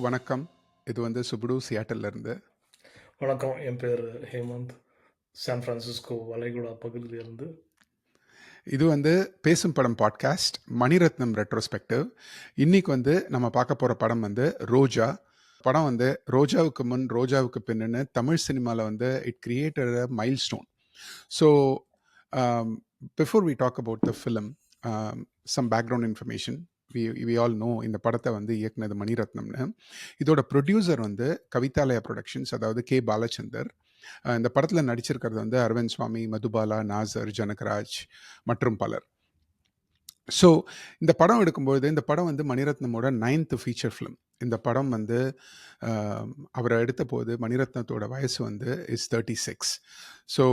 வணக்கம். இது சுபுடு சியாட்டல்ல இருந்து. வணக்கம். என் பேரு ஹேமந்த். சான் பிரான்சிஸ்கோ வளைகுடா பகுதியிலிருந்து. இது பேசும் படம் பாட்காஸ்ட், மணிரத்னம் ரெட்ரோஸ்பெக்டிவ். இன்னைக்கு நம்ம பார்க்க போற படம் ரோஜா. படம் ரோஜாவுக்கு முன் ரோஜாவுக்கு பின்னுன்னு தமிழ் சினிமால it created a milestone. So before we talk about the film, some background information. We all know இந்த படத்தை இயக்குனது மணிரத்னம்னு. இதோட ப்ரொடியூசர் கவிதாலயா ப்ரொடக்ஷன்ஸ், அதாவது கே பாலச்சந்தர். இந்த படத்தில் நடிச்சிருக்கிறது அரவிந்த் சுவாமி, மதுபாலா, நாசர், ஜனகராஜ் மற்றும் பலர். ஸோ இந்த படம் எடுக்கும்போது இந்த படம் மணிரத்னமோட 9th ஃபீச்சர் ஃபிலிம். இந்த படம் அவரை எடுத்த போது மணிரத்னத்தோட வயசு இஸ் 36. ஸோ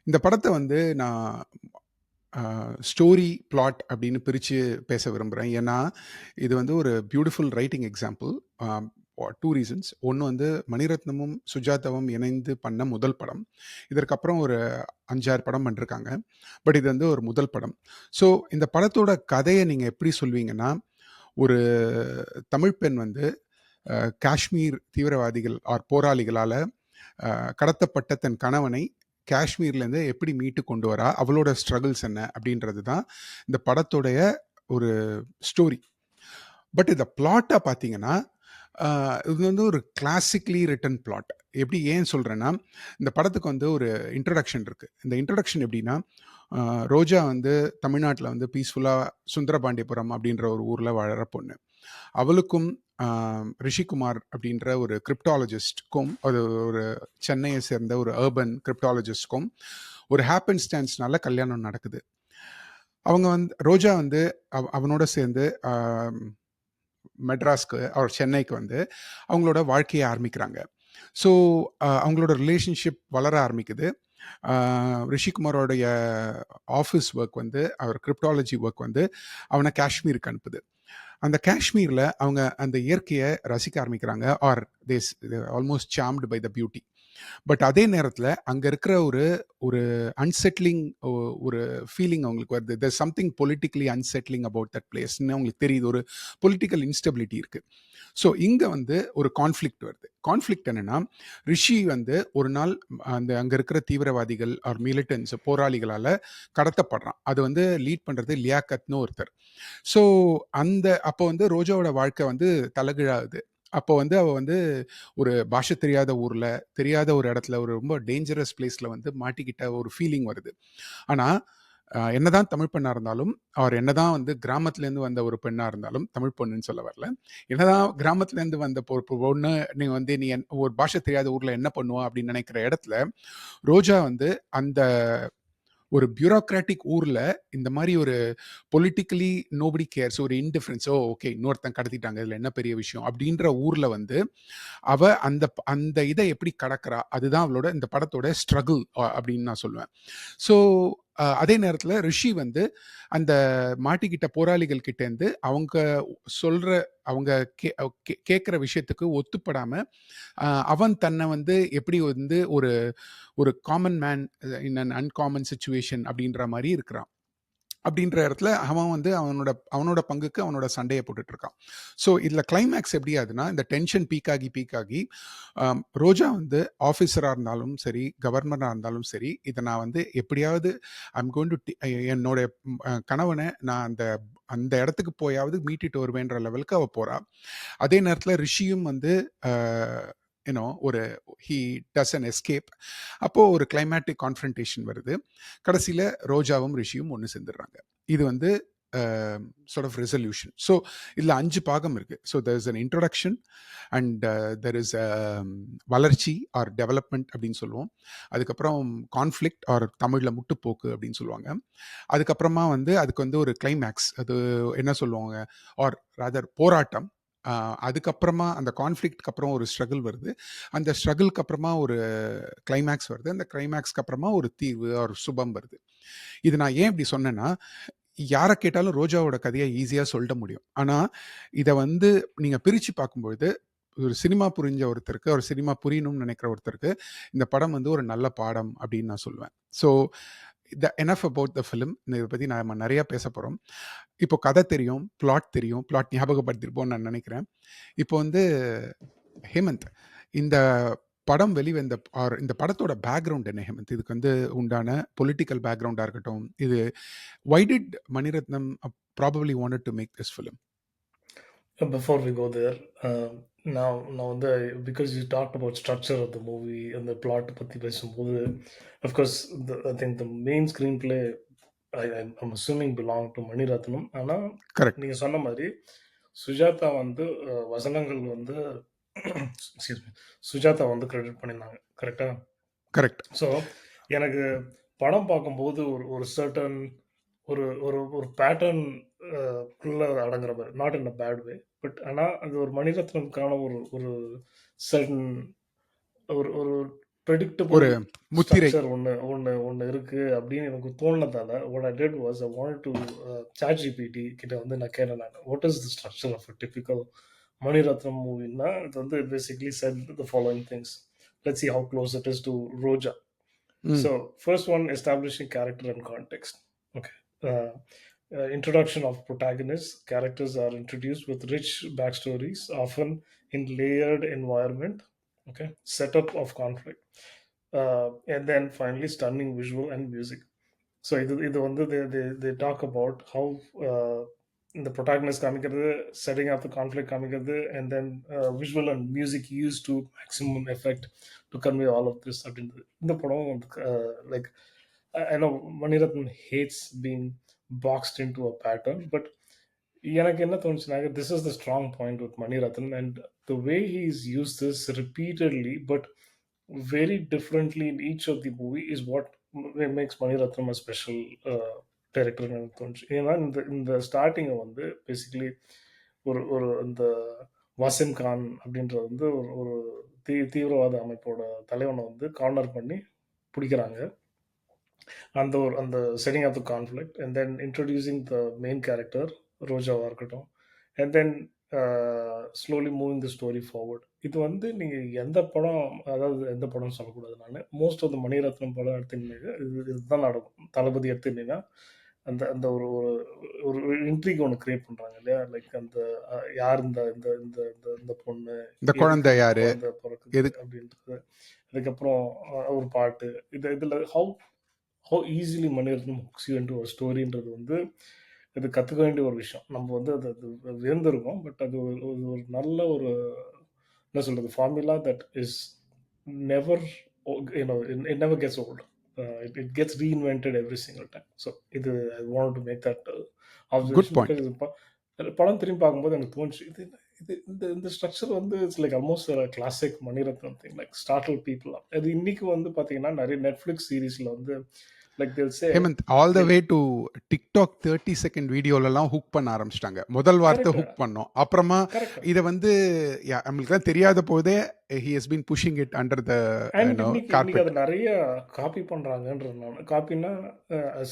இந்த படத்தை நான் ஸ்டோரி பிளாட் அப்படின்னு பிரித்து பேச விரும்புகிறேன். ஏன்னா இது ஒரு பியூட்டிஃபுல் ரைட்டிங் எக்ஸாம்பிள். 2 ரீசன்ஸ். ஒன்று மணிரத்னமும் சுஜாதாவும் இணைந்து பண்ண முதல் படம். இதற்கப்புறம் ஒரு 5-6 படம் பண்ணிருக்காங்க. பட் இது ஒரு முதல் படம். ஸோ இந்த படத்தோட கதையை நீங்கள் எப்படி சொல்வீங்கன்னா, ஒரு தமிழ் பெண் காஷ்மீர் தீவிரவாதிகள் ஆர் போராளிகளால் கடத்தப்பட்ட தன் கணவனை காஷ்மீர்லேருந்து எப்படி மீட்டு கொண்டு வரா, அவளோட ஸ்ட்ரகிள்ஸ் என்ன அப்படின்றது தான் இந்த படத்தோடைய ஒரு ஸ்டோரி. பட் இந்த பிளாட்டாக பார்த்தீங்கன்னா, இது ஒரு கிளாசிக்லி ரிட்டன் பிளாட். எப்படி ஏன் சொல்கிறேன்னா, இந்த படத்துக்கு ஒரு இன்ட்ரடக்ஷன் இருக்குது. இந்த இன்ட்ரடக்ஷன் எப்படின்னா, ரோஜா தமிழ்நாட்டில் பீஸ்ஃபுல்லாக சுந்தரபாண்டியபுரம் அப்படின்ற ஒரு ஊரில் வாழற பொண்ணு. அவளுக்கும் ரிஷிகுமார் அப்படின்ற ஒரு கிரிப்டாலஜிஸ்ட்க்கும், ஒரு சென்னையை சேர்ந்த ஒரு அர்பன் கிரிப்டாலஜிஸ்ட்க்கும் ஒரு ஹேப்பன் ஸ்டான்ஸ்னால கல்யாணம் நடக்குது. அவங்க ரோஜா அவனோட சேர்ந்து மெட்ராஸ்க்கு அவர் சென்னைக்கு அவங்களோட வாழ்க்கையை ஆரம்பிக்கிறாங்க. ஸோ அவங்களோட ரிலேஷன்ஷிப் வளர ஆரம்பிக்குது. ரிஷிகுமாரோடைய ஆஃபீஸ் ஒர்க் அவர் கிரிப்டாலஜி ஒர்க் அவனை காஷ்மீருக்கு அனுப்புது. அந்த காஷ்மீரில் அவங்க அந்த இயற்கையை ரசிக்க ஆரம்பிக்கிறாங்க. Are these almost charmed by the beauty. But அதே நேரத்தில் அங்கே இருக்கிற ஒரு அன்செட்லிங் ஒரு ஃபீலிங் அவங்களுக்கு வருது. There something politically unsettling about that பிளேஸ்ன்னு அவங்களுக்கு தெரியுது. ஒரு பொலிட்டிக்கல் இன்ஸ்டபிலிட்டி இருக்குது. ஸோ இங்கே ஒரு கான்ஃப்ளிக்ட் வருது. கான்ஃப்ளிக்ட் என்னென்னா, ரிஷி ஒரு நாள் அங்கே இருக்கிற தீவிரவாதிகள் ஆர் மிலிட்டன்ஸ் போராளிகளால் கடத்தப்படுறான். அது லீட் பண்ணுறது லியாக்கத்னு ஒருத்தர். ஸோ அப்போ ரோஜாவோட வாழ்க்கை தலைகீழாகுது. அப்போ அவ ஒரு பாஷை தெரியாத ஊரில், தெரியாத ஒரு இடத்துல, ஒரு ரொம்ப டேஞ்சரஸ் பிளேஸில் மாட்டிக்கிட்ட ஒரு ஃபீலிங் வருது. ஆனால் என்னதான் தமிழ் பெண்ணாக இருந்தாலும், அவர் என்னதான் கிராமத்துலேருந்து வந்த ஒரு பெண்ணாக இருந்தாலும், தமிழ் பொண்ணுன்னு சொல்ல வரல, என்னதான் கிராமத்துலேருந்து வந்த பொண்ணு, நீ ஒரு பாஷை தெரியாத ஊரில் என்ன பண்ணுவா அப்படின்னு நினைக்கிற இடத்துல, ரோஜா அந்த ஒரு பியூரோக்ராட்டிக் ஊரில் இந்த மாதிரி ஒரு பொலிட்டிக்கலி நோபடி கேர்ஸ், ஒரு இன்டிஃபரன்ஸ், ஓகே இன்னொருத்தன் கடத்திட்டாங்க, இதில் என்ன பெரிய விஷயம் அப்படின்ற ஊரில் அவ அந்த இதை எப்படி கடக்கிறா, அதுதான் அவளோட இந்த படத்தோட ஸ்ட்ரகிள் அப்படின்னு நான் சொல்லுவேன். ஸோ அதே நேரத்தில் ரிஷி அந்த மாட்டிக்கிட்ட போராளிகள் கிட்டேருந்து அவங்க சொல்கிற, அவங்க கேட்குற விஷயத்துக்கு ஒத்துப்படாமல் அவன் தன்னை எப்படி ஒரு ஒரு common man in an uncommon situation அப்படின்ற மாதிரி இருக்கிறான். அப்படின்ற இடத்துல அவன் அவனோட பங்குக்கு அவனோட சண்டையை போட்டுட்டு இருக்கான். ஸோ இதில் கிளைமேக்ஸ் எப்படி ஆகுதுன்னா, இந்த டென்ஷன் பீக் ஆகி ரோஜா ஆஃபீஸராக இருந்தாலும் சரி, கவர்னராக இருந்தாலும் சரி, இதை நான் எப்படியாவது ஐம் கோயிங் டு என்னோட கணவனை நான் அந்த இடத்துக்கு போயாவது மீட்டிட்டு வருவேன்ற லெவலுக்கு அவள் போகிறா. அதே நேரத்தில் ரிஷியும் ஒரு ஹீ டஸ் அன் எஸ்கேப். அப்போது ஒரு கிளைமேட்டிக் கான்ஃபரன்டேஷன் வருது. கடைசியில் ரோஜாவும் ரிஷியும் ஒன்று சேர்ந்துடுறாங்க. இது sort of resolution. ஸோ இதில் 5 பாகம் இருக்குது. So there is an introduction and there is வளர்ச்சி ஆர் டெவலப்மெண்ட் அப்படின்னு சொல்லுவோம். அதுக்கப்புறம் கான்ஃப்ளிக்ட் ஆர் தமிழில் முட்டுப்போக்கு அப்படின்னு சொல்லுவாங்க. அதுக்கப்புறமா அதுக்கு ஒரு கிளைமேக்ஸ், அது என்ன சொல்லுவாங்க, ஆர் ராதர் போராட்டம். அதுக்கப்புறமா அந்த கான்ஃப்ளிக்ட்க்கு அப்புறம் ஒரு ஸ்ட்ரகிள் வருது. அந்த ஸ்ட்ரகிள்க்கு அப்புறமா ஒரு கிளைமேக்ஸ் வருது. அந்த கிளைமேக்ஸ்க்கு அப்புறமா ஒரு தீர்வு, ஒரு சுபம் வருது. இது நான் ஏன் இப்படி சொன்னேன்னா, யாரை கேட்டாலும் ரோஜாவோட கதையை ஈஸியாக சொல்ல முடியும். ஆனால் இதை நீங்கள் பிரித்து பார்க்கும்பொழுது, ஒரு சினிமா புரிஞ்ச ஒருத்தருக்கு, ஒரு சினிமா புரியணும்னு நினைக்கிற ஒருத்தருக்கு இந்த படம் ஒரு நல்ல பாடம் அப்படின்னு நான் சொல்லுவேன். So enough about the film. இத பத்தி நாம நெறைய பேசப் போறோம். இப்போ கதை தெரியும், பிளாட் தெரியும். பிளாட் ஞாபகப்படுத்தியிருப்போம்னு நான் நெனைக்கிறேன். இப்போ வந்து ஹேமந்த், இந்த படம் வெளிவந்த இந்த படத்தோட பேக்கிரவுண்ட் என்ன ஹேமந்த்? இதுக்கு வந்து உண்டான பொலிட்டிக்கல் பேக்கிரவுண்டா இருக்கட்டும், இது why did Mani Ratnam probably wanted to make this film? Before we go there, now வந்து because you talked about structure of the movie and the plot பத்தி பேசும்போது, of course, I think the main screenplay I'm assuming belong to Mani Ratnam. ஆனா, correct, நீங்க சொன்ன மாரி, சுஜாதா வந்து வசனங்கள் வந்து எக்ஸ்கியூஸ் மீ சுஜாதா வந்து கிரெடிட் பண்ணியிருந்தாங்க. கரெக்ட்டா? கரெக்ட். ஸோ, எனக்கு படம் பார்க்கும்போது ஒரு ஒரு சர்டன் ஒரு ஒரு ஒரு பேட்டர்ன் குள்ள அடங்குற மாரி. Not in a bad way. But ஆனா, அது ஒரு மணிரத்னம்க்கான ஒரு ஒரு சர்டன் ஒரு ஒரு பிரெடிக்டபிள் ஒரு முத்திரை. ஸ்ட்ரக்சர் ஒண்ணு ஒண்ணு ஒண்ணு இருக்கு அப்படின்னு எனக்கு தோணுனதால, what I did was I wanted two ChatGPT கிட்ட வந்து நான் கேட்டேன் நானு. What is the structure of a typical Mani Ratnam மூவின்னா, இது வந்து basically set the following things. Let's see how close it is to ரோஜா. ம். So, first one, establishing character and context. Okay. Introduction of protagonists. Characters are introduced with rich backstories, often in layered environment. Okay. Setup of conflict. And then finally, stunning visual and music. So, இது வந்து they talk about how the protagonist காமிக்கிறது, setting up the conflict காமிக்கிறது, and then visual and music used to maximum effect to convey all of this அப்படின்றது. இந்த படம் வந்து like I know Manirathan hates being boxed into a pattern, but எனக்கு என்ன தோணுச்சுனாக்க, this is the strong point with Manirathan, and the way he's used this repeatedly, but very differently in each of the movie is what makes Maniratnam a special டைரக்டர்னு எனக்கு தோணுச்சு. ஏன்னா இந்த ஸ்டார்டிங்கை வந்து basically ஒரு ஒரு இந்த வாசிம் கான் அப்படின்றது வந்து ஒரு ஒரு தீவிரவாத அமைப்போட தலைவனை வந்து கார்னர் பண்ணி பிடிக்கிறாங்க. அந்த ஒரு அந்த setting of the conflict and then introducing the main character ரோஜாவாக இருக்கட்டும் and then slowly moving the story forward. இது வந்து நீங்கள் எந்த படம், அதாவது எந்த படம் சொல்லக்கூடாது, நான் மோஸ்ட் ஆஃப் த மணிரத்னம் படம் எடுத்துருந்தீங்க இதுதான் நடக்கும். தளபதி எடுத்துருந்தீங்கன்னா அந்த அந்த ஒரு ஒரு இன்ட்ரிக் ஒன்று கிரியேட் பண்ணுறாங்க இல்லையா, லைக் அந்த யார் இந்த இந்த இந்த இந்த இந்த பொண்ணு, இந்த குழந்தை யாரு, குழந்தை பிறக்குது அப்படின்றது, அதுக்கப்புறம் ஒரு பாட்டு, இதில் how easily Mani Ratnam hooks you into ஒரு ஸ்டோரின்றது வந்து இது கற்றுக்க வேண்டிய ஒரு விஷயம். நம்ம வந்து அது அது வியந்திருக்கோம். பட் அது ஒரு ஒரு நல்ல ஒரு என்ன சொல்கிறது formula that is never you know it never gets old. It gets reinvented every single time. So இது I want to make that good observation. Point. Because படம் திரும்பி பார்க்கும்போது எனக்கு தோணுச்சு, இது இது இந்த இந்த ஸ்ட்ரக்சர் வந்து it's like almost classic Mani Ratnam thing, like ஸ்டார்டல் people. அது இன்னைக்கு வந்து பார்த்தீங்கன்னா நிறைய நெட்ஃப்ளிக்ஸ் சீரீஸில் வந்து like they'll say Hemant, all the like way to TikTok 30 second வீடியோலலாம் hook பண்ண ஆரம்பிச்சிட்டாங்க. முதல் வார்த்தை கரெக்ட் ஹுக் பண்ணோம். அப்புறமா கரெக்ட். இதை வந்து நம்மளுக்குலாம் தெரியாத போதே he has been pushing it under the and இன்னைக்கு இன்னைக்கு கார்பெட். அது நிறைய காப்பி பண்றாங்கன்றது நான். காப்பின்னா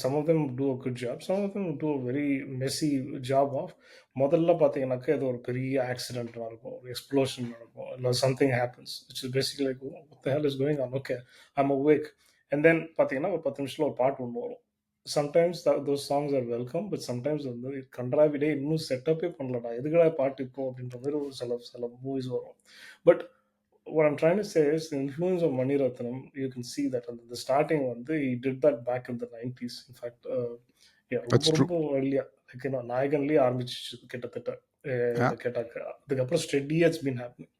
some of them do a good job, some of them do a very messy job of. முதல்ல பார்த்தீங்கன்னாக்கா இது ஒரு பெரிய ஆக்சிடென்ட் நடக்கும், ஒரு எக்ஸ்ப்ளோஷன் நடக்கும், இல்லை something happens which is basically like what the hell is going on, okay I'm awake. And then பார்த்தீங்கன்னா ஒரு 10 நிமிஷத்தில் ஒரு பாட்டு ஒன்று வரும். Sometimes those songs are welcome, but sometimes வந்து கன்றாவிடே இன்னும் செட்டப்பே பண்ணலடா, எதுக்கடா பாட்டு இப்போ அப்படின்ற மாதிரி ஒரு சில சில மூவிஸ் வரும். But what I'm trying to say is the influence of Mani Ratnam, you can see that at the starting வந்து he did that back in the 90s. In fact, yeah, that's ரொம்ப true. ரொம்ப early-ஆ, like நாயகன்லேயே ஆரம்பிச்சிச்சு கிட்டத்தட்ட. கேட்டாக்க அதுக்கப்புறம் ஸ்டெடியா it's been happening.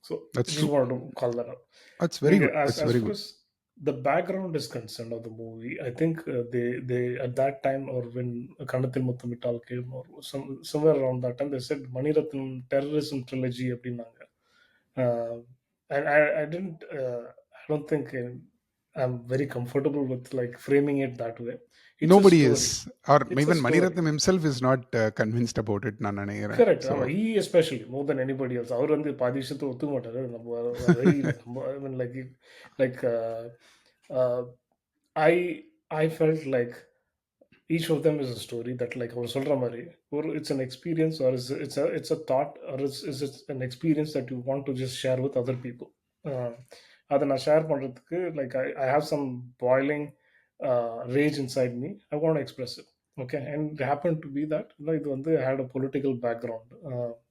So that's true. just wanted to call that out. That's very நீங்க good. as that's as very far good. as the background is concerned of the movie, I think they at that time, or when கண்ணத்தில் முத்தமிட்டால் came, or somewhere around that time, they said Mani Ratnam terrorism trilogy அப்படின்னாங்க. Uh, and I didn't I don't think I'm very comfortable with like framing it that way. It's a Nobody story. is, or It's a even story. Maniratnam himself is not convinced about it, நான் நினைக்கிறேன். Correct. So He especially more than anybody else. அவர் வந்து பாதி விஷயத்தை ஒத்துக்க மாட்டாரு. நம்ம very like I mean like uh, I I felt like each of them is a story that like அவர் சொல்ற மாதிரி ஒரு it's an experience, or it's a thought, or is it an experience that you want to just share with other people. அதை நான் share பண்ணுறதுக்கு like I have some boiling rage inside me. I want to express it. Okay, and it happened to be that இது வந்து had a political background.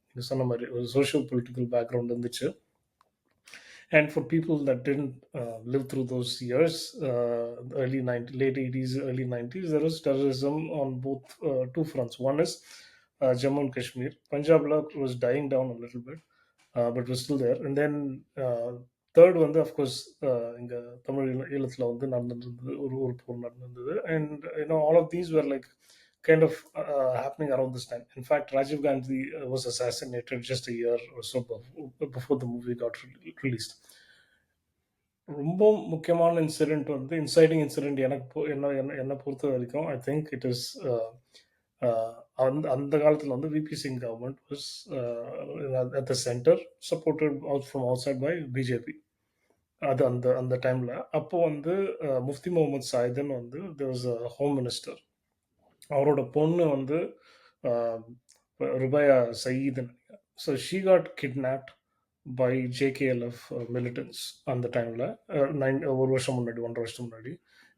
நீங்க சொன்ன மாதிரி ஒரு social political background இருந்துச்சு. And for people that didn't live through those years, early 90, late 80s, early 90s, there was terrorism on both two fronts. One is Jammu and Kashmir. Punjab was dying down a little bit, but was still there. And then third வந்து of course இங்க தமிழ் ஈழத்துல வந்து நடந்துருந்தது ஒரு போர் நடந்திருந்தது. And all of these were like kind of happening around this time. In fact, Rajiv Gandhi was assassinated just a year or so before the movie got released. ரொம்ப முக்கியமான incident வந்து இன்சைடிங் incident எனக்கு என்ன பொறுத்த வரைக்கும் ஐ திங்க் இட் இஸ் அந்த அந்த காலத்தில் வந்து VP Singh government was at the centre supported out from outside by BJP. அது அந்த அந்த டைமில் அப்போ வந்து முஃப்தி முகமது சாயிதன் வந்து there was a home minister. அவரோட பொண்ணு வந்து ருபையா சயீதுன்னு. So she got kidnapped by JKLF militants அந்த டைமில் ஒரு வருஷம் முன்னாடி 1.5 வருஷம் முன்னாடி.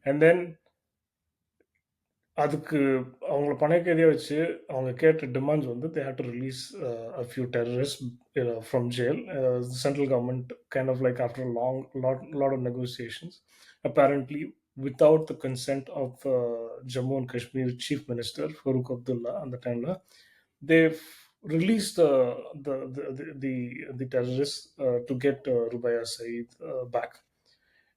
அண்ட் தென் அதுக்கு அவங்கள பணக்கைதியாக வச்சு அவங்க கேட்ட டிமாண்ட்ஸ் வந்து they had to release a few terrorist from jail. Central government kind of like after lot of negotiations apparently without the consent of Jammu and Kashmir Chief Minister Farooq Abdullah at the time, they've released the terrorists to get Rubaya Saeed back.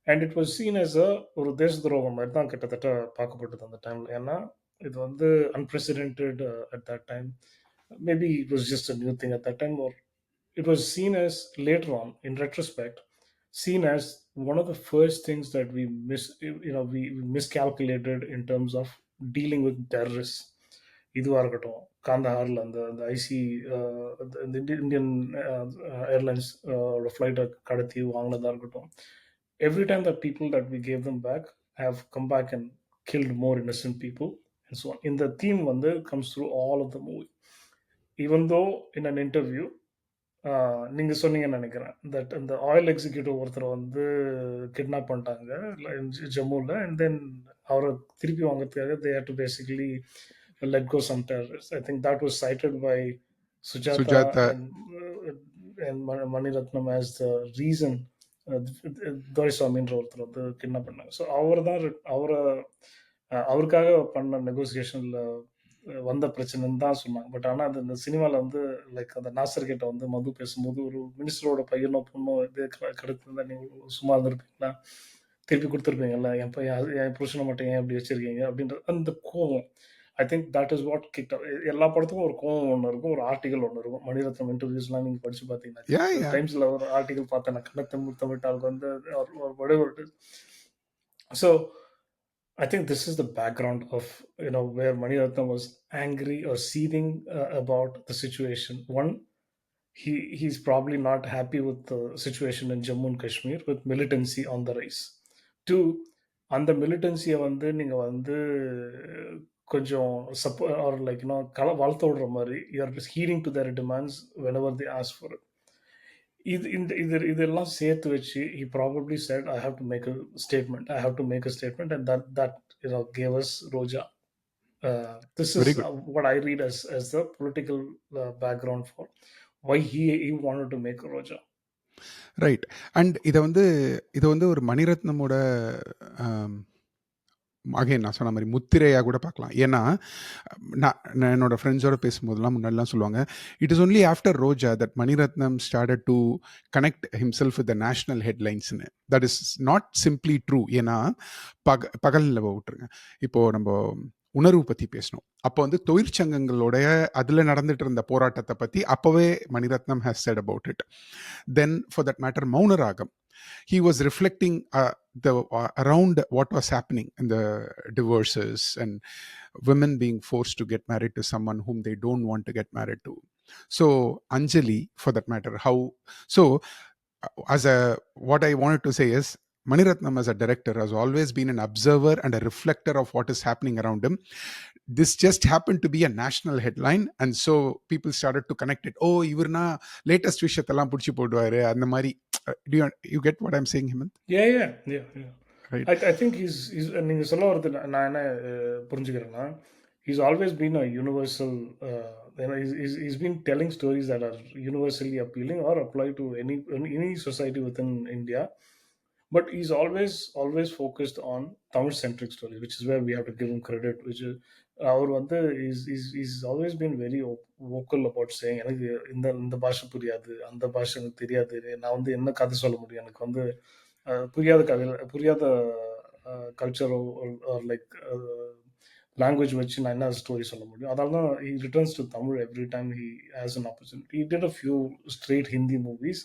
And it was seen as ஒரு தேச துரோகம் மாதிரி தான் கிட்டத்தட்ட பார்க்கப்பட்டது அந்த டைமில். ஏன்னா இது வந்து unprecedented at that time. Maybe it was just a new thing at that time, or it was seen as later on in retrospect seen as one of the first things that we miscalculated in terms of dealing with terrorists. இதுவாக இருக்கட்டும், காந்தஹாரில் அந்த அந்த IC இந்த Indian airlines ஃப்ளைட்டை கடத்தி வாங்கினதாக இருக்கட்டும், every time that people that we gave them back have come back and killed more innocent people and so on. In the theme வந்து comes through all of the movie. Even though in an interview நீங்க சொன்னீங்கன்னு நினைக்கிறேன் that இந்த oil executive ஒருத்தர் வந்து kidnap பண்ணிட்டாங்க ஜம்முவில். And then அவரை திருப்பி வாங்கிறதுக்காக தே had to basically let go some terrorist. I think that was cited by Sujatha and Mani Ratnam as the reason துரைசாமின்ற ஒருத்தர் வந்து கிட்னாப் பண்ணாங்க. ஸோ அவருக்காக பண்ண நெகோசியேஷனில் வந்த பிரச்சனைன்னு தான் சொன்னாங்க. பட் ஆனால் அது இந்த சினிமாவில் வந்து லைக் அந்த நாசர் கிட்ட வந்து மது பேசும்போது ஒரு மினிஸ்டரோட பையனோ பொண்ணோ இது கிடைத்திருந்தா நீங்கள் சும்மா இருந்திருப்பீங்களா, திருப்பி கொடுத்துருப்பீங்கல்ல, என் புருஷனை மட்டும் ஏன் அப்படி வச்சிருக்கீங்க அப்படின்ற அந்த கோவம். ஐ think that is what kick. எல்லா படத்துக்கும் ஒரு கோவம் ஒன்று இருக்கும், ஒரு ஆர்டிகல் ஒன்று இருக்கும். மணிரத்னம் இன்டர்வியூஸ்லாம் நீங்கள் படிச்சு பார்த்தீங்கன்னா டைம்ஸில் ஒரு ஆர்டிகல் பார்த்தேன் நான், கணத்தை முத்தமிட்டாளுக்கு வந்து ஒரு so I think this is the background of where Maniratnam was angry or seething about the situation. One, he's probably not happy with the situation in Jammu and Kashmir with militancy on the rise. Two, அந்த மிலிட்டன்சியை வந்து நீங்கள் வந்து கொஞ்சம் R like வளர்த்து விடுற மாதிரி you're hearing to their demands whenever they ask for it. இதெல்லாம் சேர்த்து வச்சு he probably said I have to make a statement and that gave us Roja. This is what I read as the political background for why he wanted to make Roja. Right. And இதை வந்து ஒரு மணிரத்னமோட again நான் சொன்ன மாதிரி முத்திரையாக கூட பார்க்கலாம். ஏன்னா நான் என்னோட ஃப்ரெண்ட்ஸோட பேசும்போதெல்லாம் முன்னாடிலாம் சொல்லுவாங்க, it is only after Roja that Mani Ratnam started to connect himself with the national ஹெட்லைன்ஸ்னு. That is not simply true. ஏன்னா பகலில் விட்டுருங்க, இப்போது நம்ம உணர்வு பற்றி பேசணும். அப்போ வந்து தொழிற்சங்கங்களோடைய அதில் நடந்துட்டு இருந்த போராட்டத்தை பற்றி அப்போவே Mani Ratnam has said about it. Then for that matter Mouna Ragam, he was reflecting around what was happening in the divorces and women being forced to get married to someone whom they don't want to get married to. So Anjali, for that matter, what I wanted to say is Maniratnam as a director has always been an observer and a reflector of what is happening around him. This just happened to be a national headline, and so people started to connect it. Oh, ivarna latest விஷயத்தெல்லாம் புடிச்சு போடுவாரு அந்த மாதிரி. Do you get what I'm saying, Hemant? Yeah. Right. I think நீங்க சொல்ல வரது நான் என்ன புரிஞ்சுக்கிறேன்னா, he's always been a universal, he's been telling stories that are universally appealing or apply to any society within India. But he's always focused on Tamil centric stories, which is where we have to give him credit. Which is அவர் வந்து he's always been very vocal about saying எனக்கு இந்த பாஷை புரியாது, அந்த பாஷை எனக்கு தெரியாது, நான் வந்து என்ன கதை சொல்ல முடியும், எனக்கு வந்து புரியாத கதை, புரியாத கல்ச்சரோ லைக் லாங்குவேஜ் வச்சு நான் என்ன ஸ்டோரி சொல்ல முடியும். அதனால தான் he returns to Tamil every time he has an opportunity. He did a few straight Hindi movies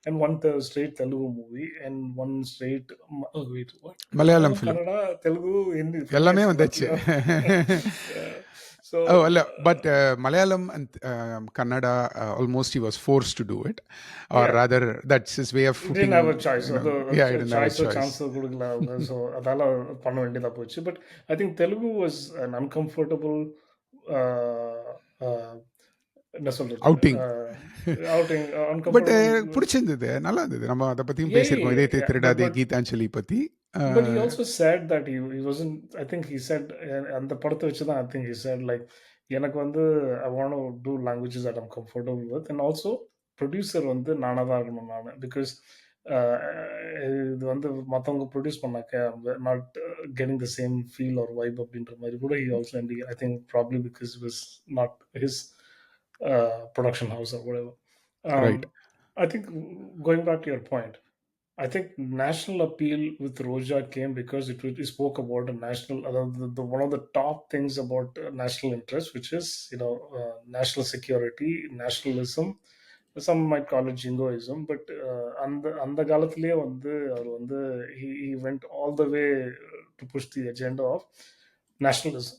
and one straight Telugu movie and one straight oh wait what Malayalam Malayalam, film Kannada, Telugu, Hindi எல்லாமே forget வந்துச்சு. yeah. So ஓ இல்ல, but Malayalam and Kannada almost he was forced to do it, or yeah, rather that's his way of he putting, didn't have a choice. you know, அது yeah, he didn't have a choice choice. Chance கொடுக்கல அவங்க. So அதால பண்ண வேண்டியதா போச்சு. But I think Telugu was an uncomfortable என்ன சொல்றது outing. Outing but uncomfortable. பிடிச்சிருந்தது, நல்லா இருந்தது. நம்ம அதை பத்தியும் Yeah, பேசியிருக்கோம், இதயத்தை yeah, திருடாதே but கீதாஞ்சலி பத்தி. but he also said that he wasn't. I think he said அந்த படத்தை வச்சு தான் I think he said like எனக்கு வந்து I want to do languages that I'm comfortable with and also producer வந்து நானாக தான் இருக்கணும் நான் பிகாஸ் இது வந்து மற்றவங்க ப்ரொடியூஸ் பண்ணாக்க not getting the same feel or vibe அப்படின்ற மாதிரி கூட he also indicated. I think probably because it was not his production house or whatever. Right. I think going back to your point, I think national appeal with Roja came because it spoke about a national, one of the top things about national interest, which is national security, nationalism. Some might call it jingoism, but அந்த காலத்திலேயே வந்து அவர் வந்து he went all the way to push the agenda of nationalism.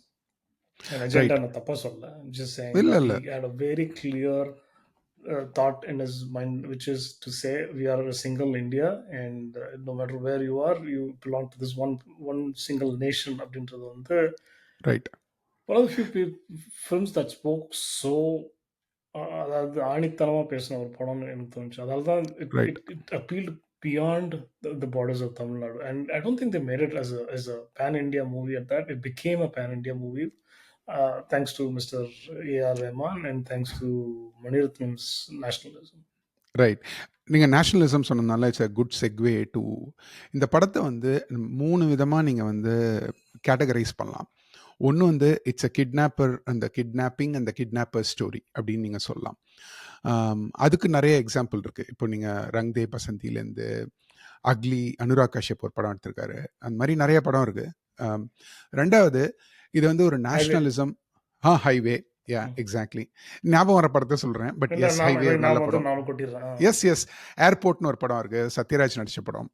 An agenda right. நான் தப்பா சொல்ல, I'm just saying இல்ல that இல்ல, he had a very clear thought in his mind, which is to say we are a single India, and no matter where you are, you belong to this one single nation. அப்படின்றது வந்து right. one of the few films that spoke so அதாவது ஆணித்தனமாக பேசின ஒரு படம்னு எனக்கு தோணுச்சு. அதனால தான் right. it appealed beyond the borders of Tamil Nadu, and I don't think they made it as a pan India movie at that. It became a pan India movie thanks to Mr. A.R. Rahman and thanks to Maniratnam's nationalism. Right. நீங்கள் nationalism சொன்னதுனால it's a good segue to இந்த படத்தை வந்து 3 விதமாக நீங்கள் வந்து categorise பண்ணலாம். ஒன்று வந்து இட்ஸ் அ கிட்னாப்பர், அந்த கிட்னாப்பிங் அந்த கிட்னாப்பர் ஸ்டோரி அப்படின்னு நீங்கள் சொல்லலாம். அதுக்கு நிறைய எக்ஸாம்பிள் இருக்குது. இப்போ நீங்கள் ரங் தே பசந்திலேருந்து அக்லி, அனுராக் கஷ்யப் ஒரு படம் எடுத்திருக்காரு, அந்த மாதிரி நிறைய படம் இருக்குது. ரெண்டாவது இது வந்து ஒரு நேஷ்னலிசம். ஹைவே, யா எக்ஸாக்ட்லி, ஞாபகம் வர படத்தை சொல்கிறேன். பட் எஸ், ஹைவே ஒரு நல்ல படம். எஸ் எஸ், ஏர்போர்ட்னு ஒரு படம் இருக்குது, சத்யராஜ் நடித்த படம்.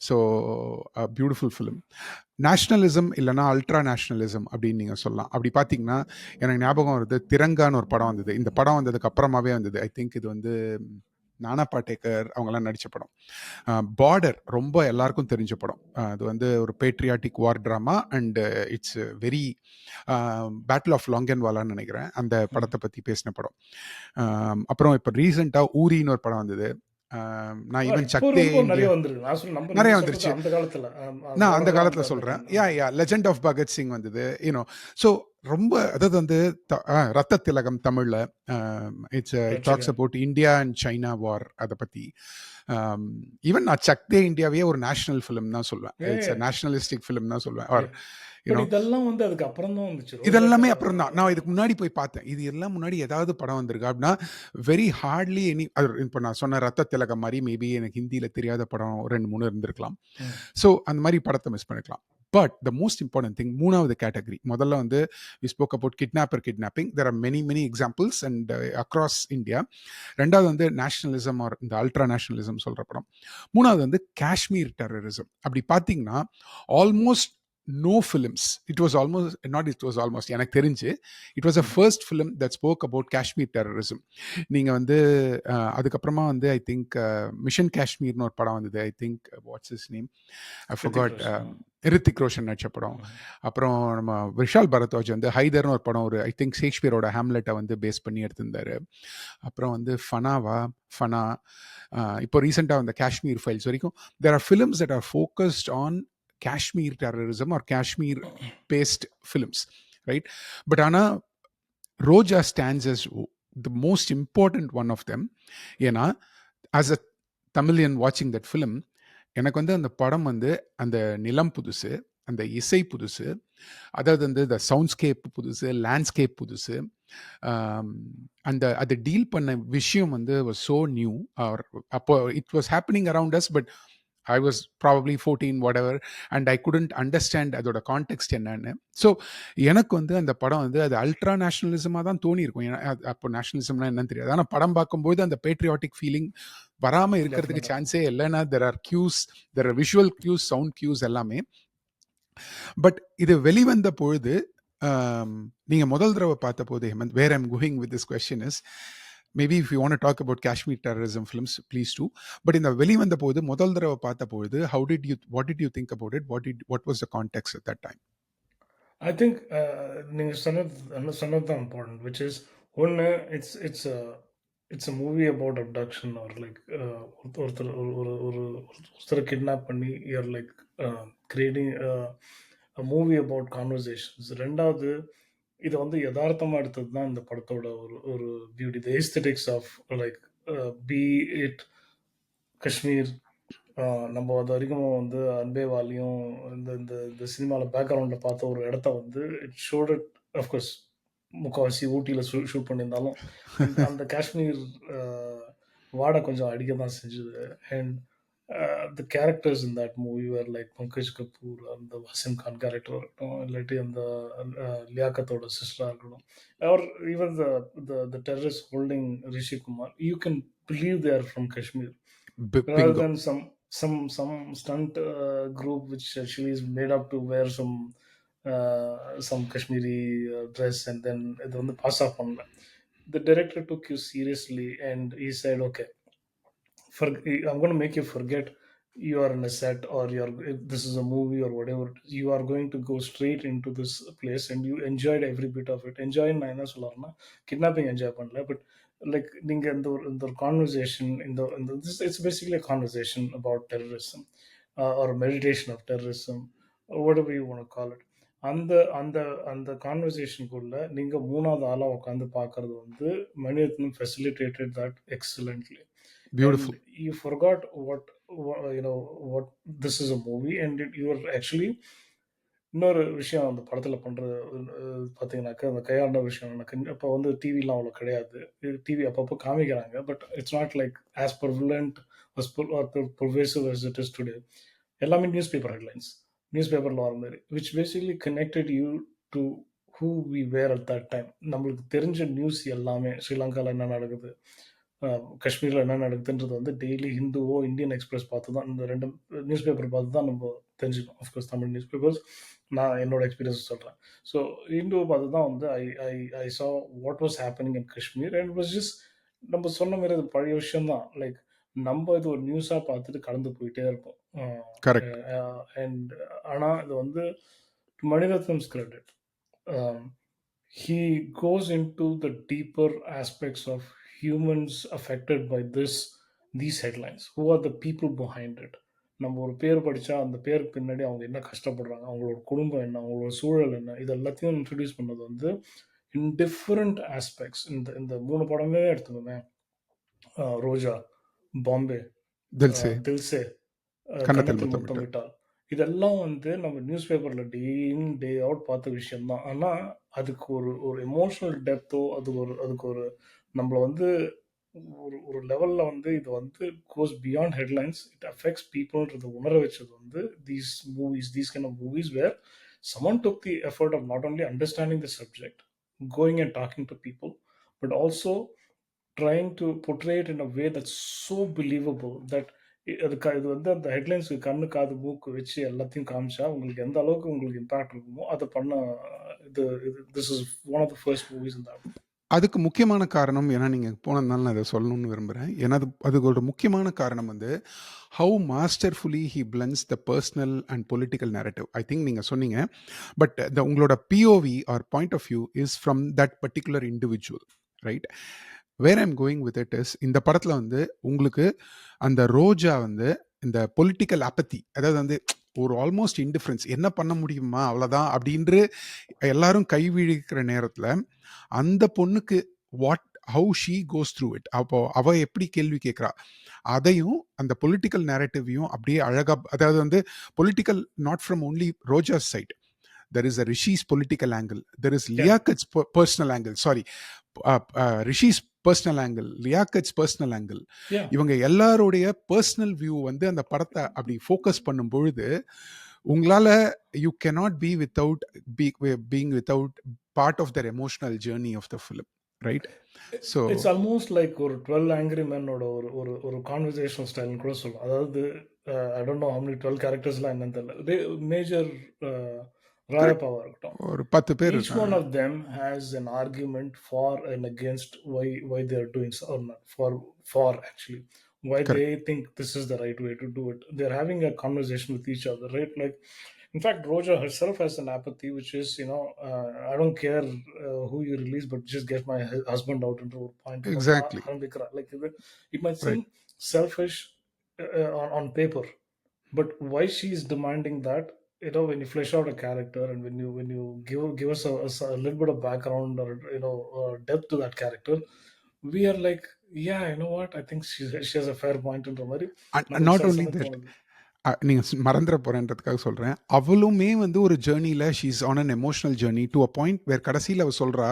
So beautiful film. நேஷ்னலிசம் இல்லைனா அல்ட்ரா நேஷ்னலிசம் அப்படின்னு நீங்கள் சொல்லலாம். அப்படி பார்த்தீங்கன்னா எனக்கு ஞாபகம் வருது, திரங்கான்னு ஒரு படம் வந்தது. இந்த படம் வந்ததுக்கு அப்புறமாவே வந்தது. ஐ திங்க் இது வந்து நானா பாட்டேக்கர் அவங்கெல்லாம் நடித்த படம். பார்டர் ரொம்ப எல்லாருக்கும் தெரிஞ்ச படம். அது வந்து ஒரு patriotic war drama and it's very battle of லாங்கன்வாலான்னு நினைக்கிறேன், அந்த படத்தை பற்றி பேசின படம். அப்புறம் இப்போ ரீசெண்டாக ஊரின்னு ஒரு படம் வந்தது. நான் ஈவன் சக்தே நிறைய வந்துருச்சு. நான் அந்த காலத்தில் சொல்கிறேன். யா லெஜெண்ட் ஆஃப் பகத்சிங் வந்தது. யூனோ, ஸோ ரொம்ப அதாவது வந்து ரத்த திலகம் தமிழில் it's talks about India and China வார். அதை பற்றி ஈவன் நான் சக்தே இந்தியாவே ஒரு நேஷனல் ஃபிலிம் தான் சொல்லுவேன். இட்ஸ் நேஷனலிஸ்டிக் ஃபிலிம் தான் சொல்லுவேன். ஆர் இதெல்லாம் வந்து அதுக்கு அப்புறம் தான் வந்துச்சு. இதெல்லாமே அப்புறம் தான். நான் இதுக்கு முன்னாடி போய் பார்த்தேன், இது எல்லாம் முன்னாடி ஏதாவது படம் வந்திருக்கா அப்படின்னா வெரி ஹார்ட்லி எனி. இப்போ நான் சொன்ன ரத்த திலகம் மாதிரி மேபி எனக்கு ஹிந்தியில் தெரியாத படம் 2-3 இருந்திருக்கலாம். ஸோ அந்த மாதிரி படத்தை மிஸ் பண்ணிக்கலாம். But the most important thing, மூணாவது கேட்டகரி, முதல்ல வந்து we spoke about kidnapping. There are many examples and across India. ரெண்டாவது வந்து நேஷனலிசம் ஆர் இந்த அல்ட்ரா நேஷனலிசம் சொல்கிற படம். மூணாவது வந்து காஷ்மீர் டெரரிசம். அப்படி பார்த்தீங்கன்னா almost no films, it was almost எனக்கு தெரிஞ்சு it was a first film that spoke about Kashmir terrorism. நீங்கள் வந்து அதுக்கப்புறமா வந்து ஐ திங்க் மிஷன் காஷ்மீர்னு ஒரு படம் வந்தது. I think what's his name, I forgot. Hrithik Roshan நடிச்ச படம். அப்புறம் நம்ம விஷால் பரத்வாஜ் வந்து ஹைதர்னு ஒரு படம், ஒரு ஐ திங்க் ஷேக்ஸ்பியரோட ஹேம்லெட்டை வந்து பேஸ் பண்ணி எடுத்திருந்தாரு. அப்புறம் வந்து ஃபனா இப்போ ரீசெண்டாக வந்த காஷ்மீர் ஃபைல்ஸ் வரைக்கும் there are films that are focused on Kashmir terrorism or Kashmir based films, right? But ஆனால் Roja stands as the most important one of them. ஏன்னா as a தமிழியன் வாட்சிங் தட் ஃபிலிம், எனக்கு வந்து அந்த படம் வந்து அந்த நிலம் புதுசு, அந்த இசை புதுசு, அதாவது வந்து இந்த சவுண்ட்ஸ்கேப் புதுசு, லேண்ட்ஸ்கேப் புதுசு, அந்த அதை டீல் பண்ண விஷயம் வந்து வாஸ் ஸோ நியூ. ஆர் அப்போ it was happening around us, but I was probably 14 whatever, and I couldn't understand அதோட கான்டெக்ட் என்னன்னு. ஸோ எனக்கு வந்து அந்த படம் வந்து அது அல்ட்ரா நேஷனலிசமாக தான் தோணியிருக்கும். ஏன்னா அப்போ நேஷனலிசம்னா என்னன்னு தெரியாது. ஆனால் படம் பார்க்கும்போது அந்த பேட்ரியாட்டிக் ஃபீலிங் வராமல் இருக்கிறதுக்கு Definitely. சான்ஸே இல்லைன்னா there are cues, there are visual cues, sound cues எல்லாமே. பட் இது வெளிவந்த பொழுது நீங்க முதல் தடவை பார்த்த போது Hemanth, where I'm going with this question is, maybe if you want to talk about Kashmir terrorism films please do. But இந்த வெளிவந்த போது முதல் தடவை பார்த்த பொழுது what did you think about it? What was the context at that time? I think நீங்க சொன்னது தான் important, which is ஒன்று, it's a movie about abduction or like ஒருத்தர் ஒருத்தரை கிட்னாப் பண்ணி you're like creating a movie about conversations. ரெண்டாவது, இதை வந்து யதார்த்தமாக எடுத்தது தான் இந்த படத்தோட ஒரு beauty, the aesthetics of like be it Kashmir. நம்ம அது வரைக்கும் வந்து அன்பேவாலையும் இந்த இந்த இந்த சினிமாவில் பேக்ரவுண்டில் பார்த்த ஒரு இடத்த வந்து இட் ஷோட் இட். அஃப்கோர்ஸ் முக்கால்வாசி ஊட்டியில் ஷூட் பண்ணியிருந்தாலும் அந்த காஷ்மீர் வாடை கொஞ்சம் அடிக்க தான் செஞ்சுது. And the characters in that movie were like Pankaj Kapoor, அந்த வசீம் கான் கேரக்டர் இருக்கட்டும், இல்லாட்டி அந்த லியாக்கத்தோட சிஸ்டராக இருக்கட்டும், R even the terrorist holding Rishi Kumar, you can believe they are from Kashmir rather than some stunt group which actually is made up to wear some Kashmiri dress and then இது வந்து pass of பண்ணல. The director took you seriously and he said, okay, I'm going to make you forget you are in a set or this is a movie or whatever. You are going to go straight into this place and you enjoyed every bit of it. Enjoy நான் என்ன சொல்றேன்னா, kidnapping enjoy பண்ணல, but like நீங்க இந்த ஒரு conversation, it's basically conversation about terrorism or meditation of terrorism, whatever you want to call it. அந்த அந்த அந்த கான்வர்சேஷனுக்குள்ள நீங்க மூணாவது ஆளாக உட்காந்து பார்க்கறது வந்து Mani Ratnam facilitated that excellently. Beautiful. And you forgot what this is a movie, and you are actually இன்னொரு விஷயம் அந்த படத்தில் பண்ணுறது பார்த்தீங்கன்னாக்கா, அந்த கையாண்ட விஷயம் எனக்கு இப்போ வந்து டிவிலாம் அவ்வளோ கிடையாது. டிவி அப்பப்போ காமிக்கிறாங்க, but it's not like as prevalent pervasive as it is today. எல்லாமே நியூஸ் பேப்பர் ஹெட்லைன்ஸ், நியூஸ் பேப்பரில் வர மாதிரி, which basically connected you to who we were at that time. நம்மளுக்கு தெரிஞ்ச நியூஸ் எல்லாமே, ஸ்ரீலங்காவில் என்ன நடக்குது, காஷ்மீரில் என்ன நடக்குதுன்றது வந்து டெய்லி ஹிந்துவோ இந்தியன் எக்ஸ்பிரஸ் பார்த்து தான், இந்த ரெண்டு நியூஸ் பேப்பர் பார்த்து தான் நம்ம தெரிஞ்சுக்கணும். அஃப்கோர்ஸ் தமிழ் நியூஸ் பேப்பர்ஸ், நான் என்னோட எக்ஸ்பீரியன்ஸ் சொல்கிறேன். ஸோ ஹிந்துவை பார்த்து தான் வந்து I saw what was happening in Kashmir. And was just நம்ம சொன்ன மாதிரி அது பழைய விஷயம் தான். லைக் நம்ம இது ஒரு நியூஸாக பார்த்துட்டு கடந்து போயிட்டே இருப்போம். அண்ட் ஆனால் இது வந்து Mani Ratnam's credit. He goes into the deeper aspects of humans affected by these headlines. Who are the people behind it? நம்ம ஒரு பேர் படித்தா அந்த பேருக்கு பின்னாடி அவங்க என்ன கஷ்டப்படுறாங்க, அவங்களோட குடும்பம் என்ன, அவங்களோட சூழல் என்ன, இது எல்லாத்தையும் இன்ட்ரடியூஸ் பண்ணது வந்து இன் டிஃப்ரெண்ட் ஆஸ்பெக்ட்ஸ். இந்த மூணு படமே எடுத்துக்கோமே, ரோஜா, பாம்பே, தில்சே, கன்னத்தில் முத்தமிட்டால், இதெல்லாம் வந்து நம்ம நியூஸ் பேப்பரில் டே இன் டே அவுட் பார்த்த விஷயம்தான். ஆனால் அதுக்கு ஒரு எமோஷனல் டெப்த்தோ, அதுக்கு ஒரு நம்மளை வந்து ஒரு லெவலில் வந்து இது வந்து goes beyond headlines, it affects பீப்புள்ன்றது உணர வச்சது வந்து these kind of movies where someone took the effort of not only understanding the subject, going and talking to people, but also trying to portray it in a way that's so believable that இது வந்து அந்த ஹெட்லைன்ஸுக்கு கண்ணு காது மூக்கு வச்சு எல்லாத்தையும் காமிச்சா உங்களுக்கு எந்த அளவுக்கு உங்களுக்கு இம்பாக்ட் இருக்குமோ அதை பண்ண this is one of the first movies in that. அதுக்கு முக்கியமான காரணம், ஏன்னா நீங்கள் போனதுனால நான் அதை சொல்லணும்னு விரும்புகிறேன். ஏன்னா அதுக்கு ஒரு முக்கியமான காரணம் வந்து how masterfully he blends the personal and political narrative. I think நீங்கள் சொன்னீங்க, பட் உங்களோட POV or point of view is from that particular individual, right? Where I'm going with it is, இந்த படத்தில் வந்து உங்களுக்கு அந்த ரோஜா வந்து இந்த பொலிட்டிக்கல் அப்பத்தி, அதாவது வந்து ஒரு ஆல்மோஸ்ட் இன்டிஃபரன்ஸ், என்ன பண்ண முடியுமா அவ்வளோதான் அப்படின்று எல்லாரும் கைவிழிக்கிற நேரத்தில் அந்த பொண்ணுக்கு what how she goes through it, அப்போ அவ எப்படி கேள்வி கேட்குறா அதையும் அந்த பொலிட்டிக்கல் நேரட்டிவையும் அப்படியே அழகா, அதாவது வந்து political not from only Roja's side, there is a Rishi's political angle, there is Yeah. Liakat's personal angle, sorry, Rishi's personal angle, Liakat's personal angle. Yeah. இவங்க எல்லாருடைய பர்சனல் வியூ வந்து அந்த படத்தை அப்படி ஃபோக்கஸ் பண்ணும் பொழுது உங்களால you cannot be without being without part of their emotional journey of the film, right? So It's almost like ஒரு 12 Angry Men ஓட ஒரு கான்வர்சேஷனல் ஸ்டைல்னு கூட சொல்லலாம். அதாவது ஐ டோன்ட் நோ ஹவ் மெனி 12 கேரக்டர்ஸ்லாம் என்னன்னு தெரியல. மேஜர் ராயப்பாவா இருக்கட்டும். ஒரு 10 பேர் Each இருக்காங்க. one of them has an argument for and against why they are doing so, or not for actually why Correct. they think this is the right way to do it. They're having a conversation with each other, right? Like, in fact, Roja herself has an apathy, which is, I don't care who you release, but just get my husband out into a point. Exactly. Like, it might seem Right. selfish on paper, but why she's demanding that, when you flesh out a character and when you give us a little bit of background, or depth to that character, we are like, yeah, you know what, I think she has a fair point in Romari. Not only that, நீங்கள் மறந்துட போகிறேன்றதுக்காக சொல்கிறேன், அவளுமே வந்து ஒரு ஜேர்னியில் she's on an emotional journey to a point where கடைசியில் அவள் சொல்கிறா,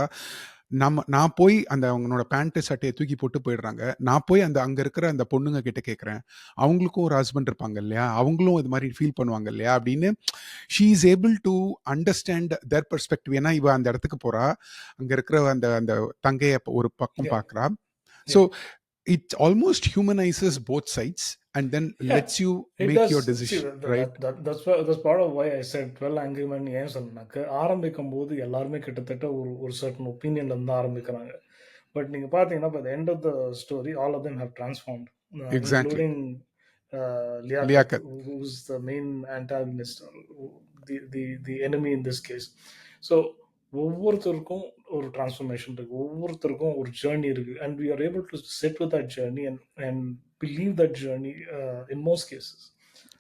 நான் போய் அந்த அவங்களோட பேண்ட்டு சட்டையை தூக்கி போட்டு போயிடுறாங்க, நான் போய் அங்கே இருக்கிற அந்த பொண்ணுங்க கிட்ட கேட்குறேன், அவங்களுக்கும் ஒரு ஹஸ்பண்ட் இருப்பாங்க இல்லையா, அவங்களும் இது மாதிரி ஃபீல் பண்ணுவாங்க இல்லையா அப்படின்னு she is able to understand their perspective. ஏன்னா இவ அந்த இடத்துக்கு போகிறா, அங்கே இருக்கிற அந்த அந்த தங்கையை ஒரு பக்கம் பார்க்குறா. So it almost humanizes both sides and then lets you make your decision. Right? That's part of why I said 12 Angry Men. ஏன் சொன்னாக்க, ஆரம்பிக்கும் போது எல்லாருமே கிட்டத்தட்ட ஒரு certain opinionல இருந்து ஆரம்பிக்கிறாங்க. பட் நீங்க பாத்தீங்கன்னா by the end of the story all of them have transformed, Exactly. including Liaquat, who's the main antagonist, the enemy in this case. So ஒவ்வொருத்தருக்கும் ஒரு டிரான்ஸ்ஃபர்மேஷன் இருக்கு, ஒவ்வொருத்தருக்கும் ஒரு ஜேர்னி இருக்கு, and we are able to set with that journey and believe that journey in most cases.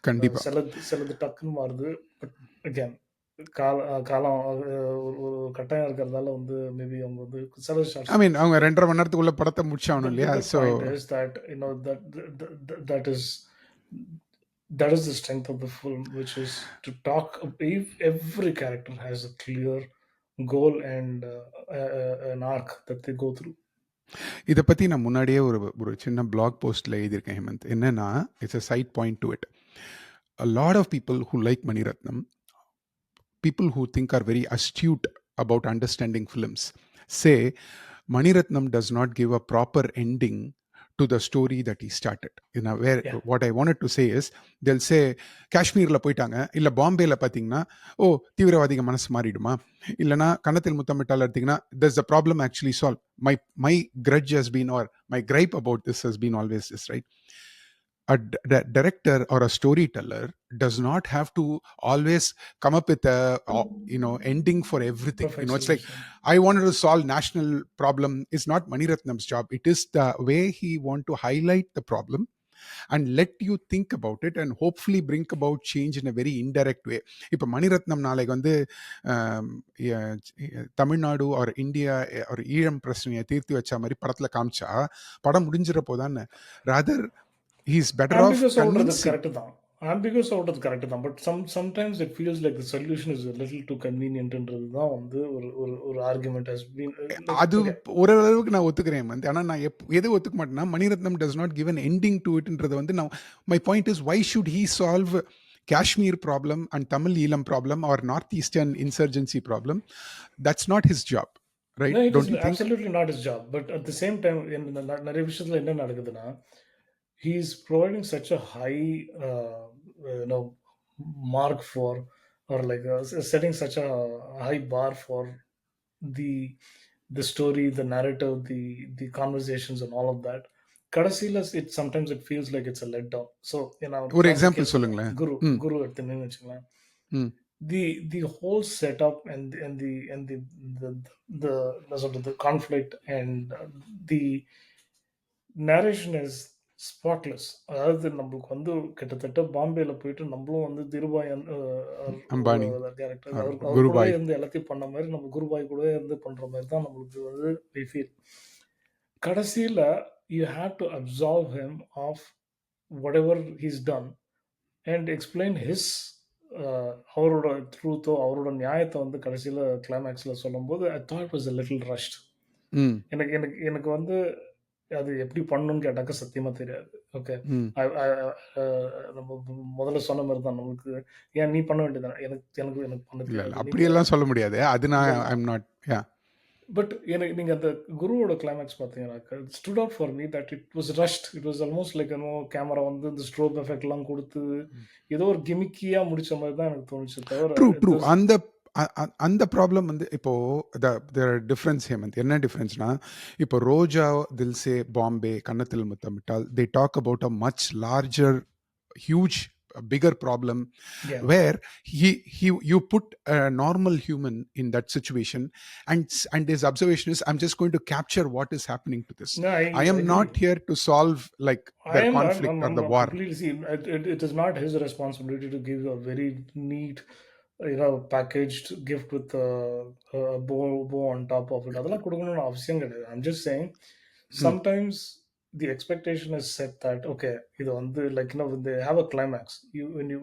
கண்டிப்பா சிலது டக்குன்னு மாறுது, பட் அகேன் காலம் ஒரு கட்டாயம் இருக்கிறதால வந்து மேபி அவங்க வந்து சில ஐ மீன் அவங்க 2.5 மணி நேரத்துக்குள்ள படத்தை முடிச்சாகணும் இல்லையா. So that is the strength of the film, which is to talk. If every character has a clear goal and an arc that they go through. இதை பற்றி நான் முன்னாடியே ஒரு சின்ன பிளாக் போஸ்ட்டில் எழுதியிருக்கேன் ஹேமந்த். என்னன்னா, it's a side point to it. A lot of people who like Maniratnam, people who think are very astute about understanding films, say Maniratnam does not give a proper ending to the story that he started. What I wanted to say is, they'll say காஷ்மீரில் போயிட்டாங்க, இல்லை பாம்பேயில் பார்த்தீங்கன்னா தீவிரவாதிக மனசு மாறிடுமா, இல்லைனா கன்னத்தில் முத்தமிட்டால் எடுத்தீங்கன்னா there's a problem actually solved. My grudge has been, or my gripe about this has been always this, right? A director or a storyteller does not have to always come up with a ending for everything. It's like, I wanted to solve national problem. It's not Maniratnam's job. It is the way he want to highlight the problem and let you think about it and hopefully bring about change in a very indirect way. இப்போ மணிரத்னம் நாளைக்கு வந்து தமிழ்நாடு ஒரு India ஒரு ஈழம் பிரச்சனையை தீர்த்து வச்ச மாதிரி படத்துல காமிச்சா படம் முடிஞ்சிட போதான்னு, rather he's better off convincing. Ambiguous சொல்றது கரெக்ட் தான், but sometimes it feels like the solution is a little too convenient ன்றது தான் வந்து ஒரு argument has been. அது ஓரளவுக்கு நான் ஒத்துக்கிறேன் வந்து, ஆனால் நான் எது ஒத்துக்க மாட்டேன்னா, Mani Ratnam does not give an ending to it-ன்றது வந்து நான், my point is, why should he solve Kashmir problem and Tamil Eelam problem or northeastern insurgency problem? That's not his job, right? No, it Don't is you think? Absolutely not his job, but at the same time நிறைய விஷயத்துல என்ன நடக்குதுன்னா, he's providing such a high mark for, or like setting such a high bar for the story, the narrative, the conversations and all of that. Kadasila, sometimes it feels like it's a letdown. So ஒரு example சொல்லுங்களேன். குரு எடுத்துன்னு வச்சுக்கலாம். The whole setup and the conflict and the narration is spotless. அதாவது நம்மளுக்கு வந்து கிட்டத்தட்ட பாம்பேல போயிட்டு நம்மளும் வந்து திருபாய் அம்பானி கேரக்டர் ஆர் அவர் கூடவே குருபாய். இருந்து எல்லாத்தையும் பண்ண மாரி நம்ம குருபாய் கூடவே இருந்து பண்ற மாரி தான் நம்மளுக்கு வந்து வி ஃபீல். கடைசியில you have to observe him of whatever he's done and explain his அவரோட ட்ரூத்தோ, அவரோட நியாயத்த வந்து கடைசியில கிளைமாக்ஸ்ல சொல்லும்போது, I thought it was a little rushed. ம். எனக்கு எனக்கு எனக்கு வந்து அது எப்படி பண்ணணும்னு கேட்டாக்கா சத்தியமா தெரியாது. ஓகே. ம். அ அ அ நம்ம முதல்ல சொன்ன மாரி தான் நமக்கு ஏன் நீ பண்ண வேண்டியது தானே. எனக்கு எனக்கு எனக்கு பண்ண இல்ல, இல்ல. தெரியாது. நீங்க அப்படியெல்லாம் சொல்ல முடியாது. அது இல்ல, நான் இல்ல. ஐ அம் நாட் பட் எனக்கு நீங்க அந்த குருவோட கிளைமாக்ஸ் பார்த்தீங்கன்னாக்கா, it stood out for me that it was rushed. It was almost like camera வந்து இந்த ஸ்ட்ரோப் எஃபெக்ட்லாம் குடுத்து, ஏதோ ஒரு கிமிக்கியா முடிச்ச மாரி தான் எனக்கு தோணுச்சே தவிர, ட்ரூ, ட்ரூ. இட் வாஸ் அந்த ப்ராப்ளம் வந்து இப்போ தேர் டிஃபரன்ஸ் ஹேமந்த். என்ன டிஃபரன்ஸ்னா, இப்போ ரோஜா, தில்சே, பாம்பே, கன்னத்தில் முத்தமிட்டால், they talk about a much larger, huge, bigger problem yeah. where you put a normal human in that situation, and his observation is, I'm just going to capture what is happening to this. No, I I am agree. not here to solve like I their am conflict or the I'm war. completely see it is not his responsibility to give a very neat, packaged gift with a bow on top of it. அதெல்லாம் கொடுக்கணும்னு அவசியம் கிடையாது. I'm just saying Hmm. sometimes the expectation is set that okay, இது வந்து like when they have a climax,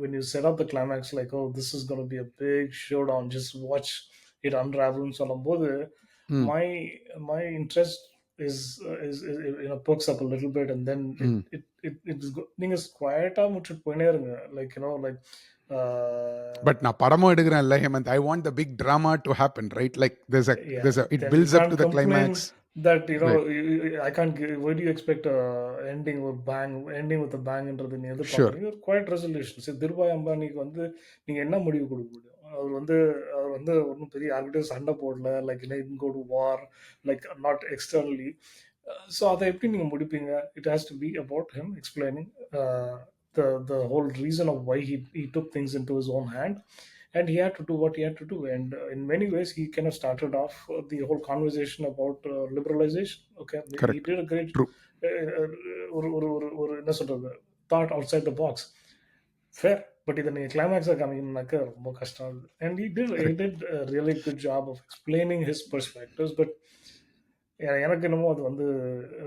when you set up the climax like, oh, this is going to be a big showdown, just watch it unravel ன்னு சொல்லும்போது Hmm. my my interest is perks up a little bit, and then Hmm. it is நீங்க குவைட்டா முடிச்சுட்டு போயினே இருங்க, like like But நான் படமும் எடுக்கிறேன்ல Hemant, I want the big drama to happen, right? Like yeah, it then you builds up can't to the complain climax. that Right. I can't why do you expect ending with a bangன்றது நீ Sure. எதிர்பார்க்குறீங்க. ஒரு quite resolution. சரி, திருபாய் அம்பானிக்கு வந்து நீங்க என்ன முடிவு கொடுக்க முடியும்? அவர் வந்து ஒன்றும் பெரிய யார்கிட்டயும் சண்டை போடல, like go to war, like not externally. So அதை எப்படி நீங்க முடிப்பீங்க? It has to be about him explaining the whole reason of why he took things into his own hand, and he had to do what he had to do, and in many ways he kind of started off the whole conversation about liberalization. Okay, he Correct. did a great True. ஒரு என்ன சொல்றது, thought outside the box. Fair. But இத நீங்க கிளைமாக்ஸா காமிக்கணும்னாக்க ரொம்ப கஷ்டம் அது. And he Correct. did a really good job of explaining his perspectives. But எனக்கு என்னமோ அது வந்து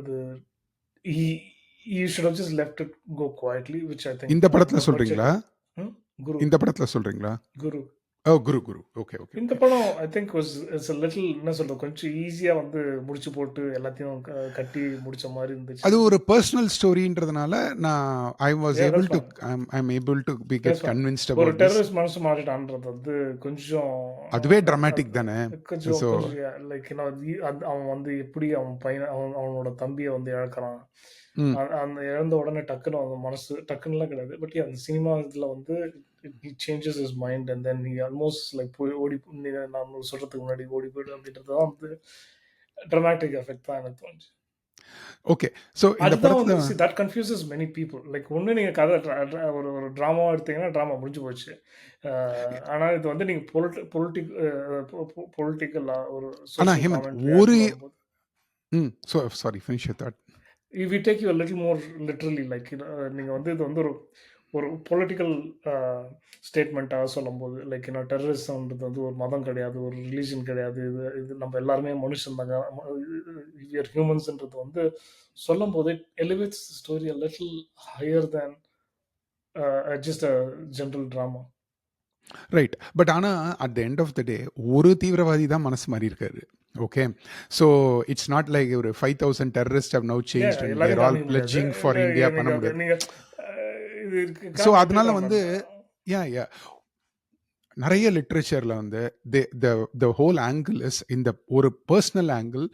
அது he he should have just left it go quietly, which I think இந்த படத்துல the budget. சொல்றீங்களா? குரு. இந்த படத்துல சொல்றீங்களா? குரு. ஓ, குரு, குரு. ஓகே, ஓகே, இந்த ஓகே. படம் ஐ திங்க் இட்ஸ் a little என்ன சொல்றது, கொஞ்சம் ஈஸியா வந்து முடிச்சு போட்டு எல்லாத்தையும் கட்டி முடிச்ச மாரி இருந்துச்சு. அது ஒரு பெர்சனல் ஸ்டோரின்றதுனால நான் I was Yeah, able that's to fine. I'm able to be get That's fine. Convinced ஒரு அபவுட் திஸ். டெரரிஸ்ட் மனசு மாறிட்டான்றது வந்து கொஞ்சம் அதுவே டிராமாட்டிக் தானே. கொஞ்சம் ஸோ கொஞ்சம் லைக் அவன் வந்து எப்படி அவன் பையன் அவனோட தம்பியை வந்து இழக்கிறான். அந்த இழந்த உடனே டக்குன்னு அவன் மனசு டக்குன்னுலாம் கிடையாது. பட் அந்த சினிமா இதில் வந்து he changes his mind and then he almost like போய் ஓடி நான் சொல்றதுக்கு முன்னாடி ஓடி போயிடு அப்படின்றது தான் வந்து ட்ரமாட்டிக் எஃபெக்ட் தான் எனக்கு தோணுச்சு. ஓகே. ஸோ இந்த அதுதான் படத்துல வந்து that confuses many people. Like ஒன்று நீங்கள் கதை ஒரு ஒரு ட்ராமாவாக எடுத்தீங்கன்னா ட்ராமா முடிஞ்சு போச்சு. ஆனால் இது வந்து நீங்கள் பொலிட்டிக்கலாக ஒரு ஆனா சோஷியல் ஹேமந்த் காமெண்ட்ரி ஒரு வரும்போது sorry finish that. We take you little more literally, like நீங்கள் வந்து இது வந்து ஒரு ஒரு பொலிட்டிக்கல் ஸ்டேட்மெண்ட்டாக சொல்லும்போது, லைக் டெரரிசம்ன்றது வந்து ஒரு மதம் கிடையாது, ஒரு ரிலீஜன் கிடையாது, இது இது நம்ம எல்லாருமே மனுஷன் தாங்க, ஹியூமன்ஸ்ன்றது வந்து சொல்லும் போது elevates story a little higher than just a general drama. Right. But ஆனா at the end of the day ஒரு தீவிரவாதி தான் மனசு மாறி இருக்காரு. Okay. So it's not like ஒரு 5,000 terrorist have now changed and they're all pledging for India பண்ண முடியாது. நீங்கள் இது ஸோ அதனால வந்து யா நிறைய லிட்ரேச்சர்ல வந்து த ஹோல் ஆங்கிள் இஸ் இந்த ஒரு பர்சனல் ஆங்கிள்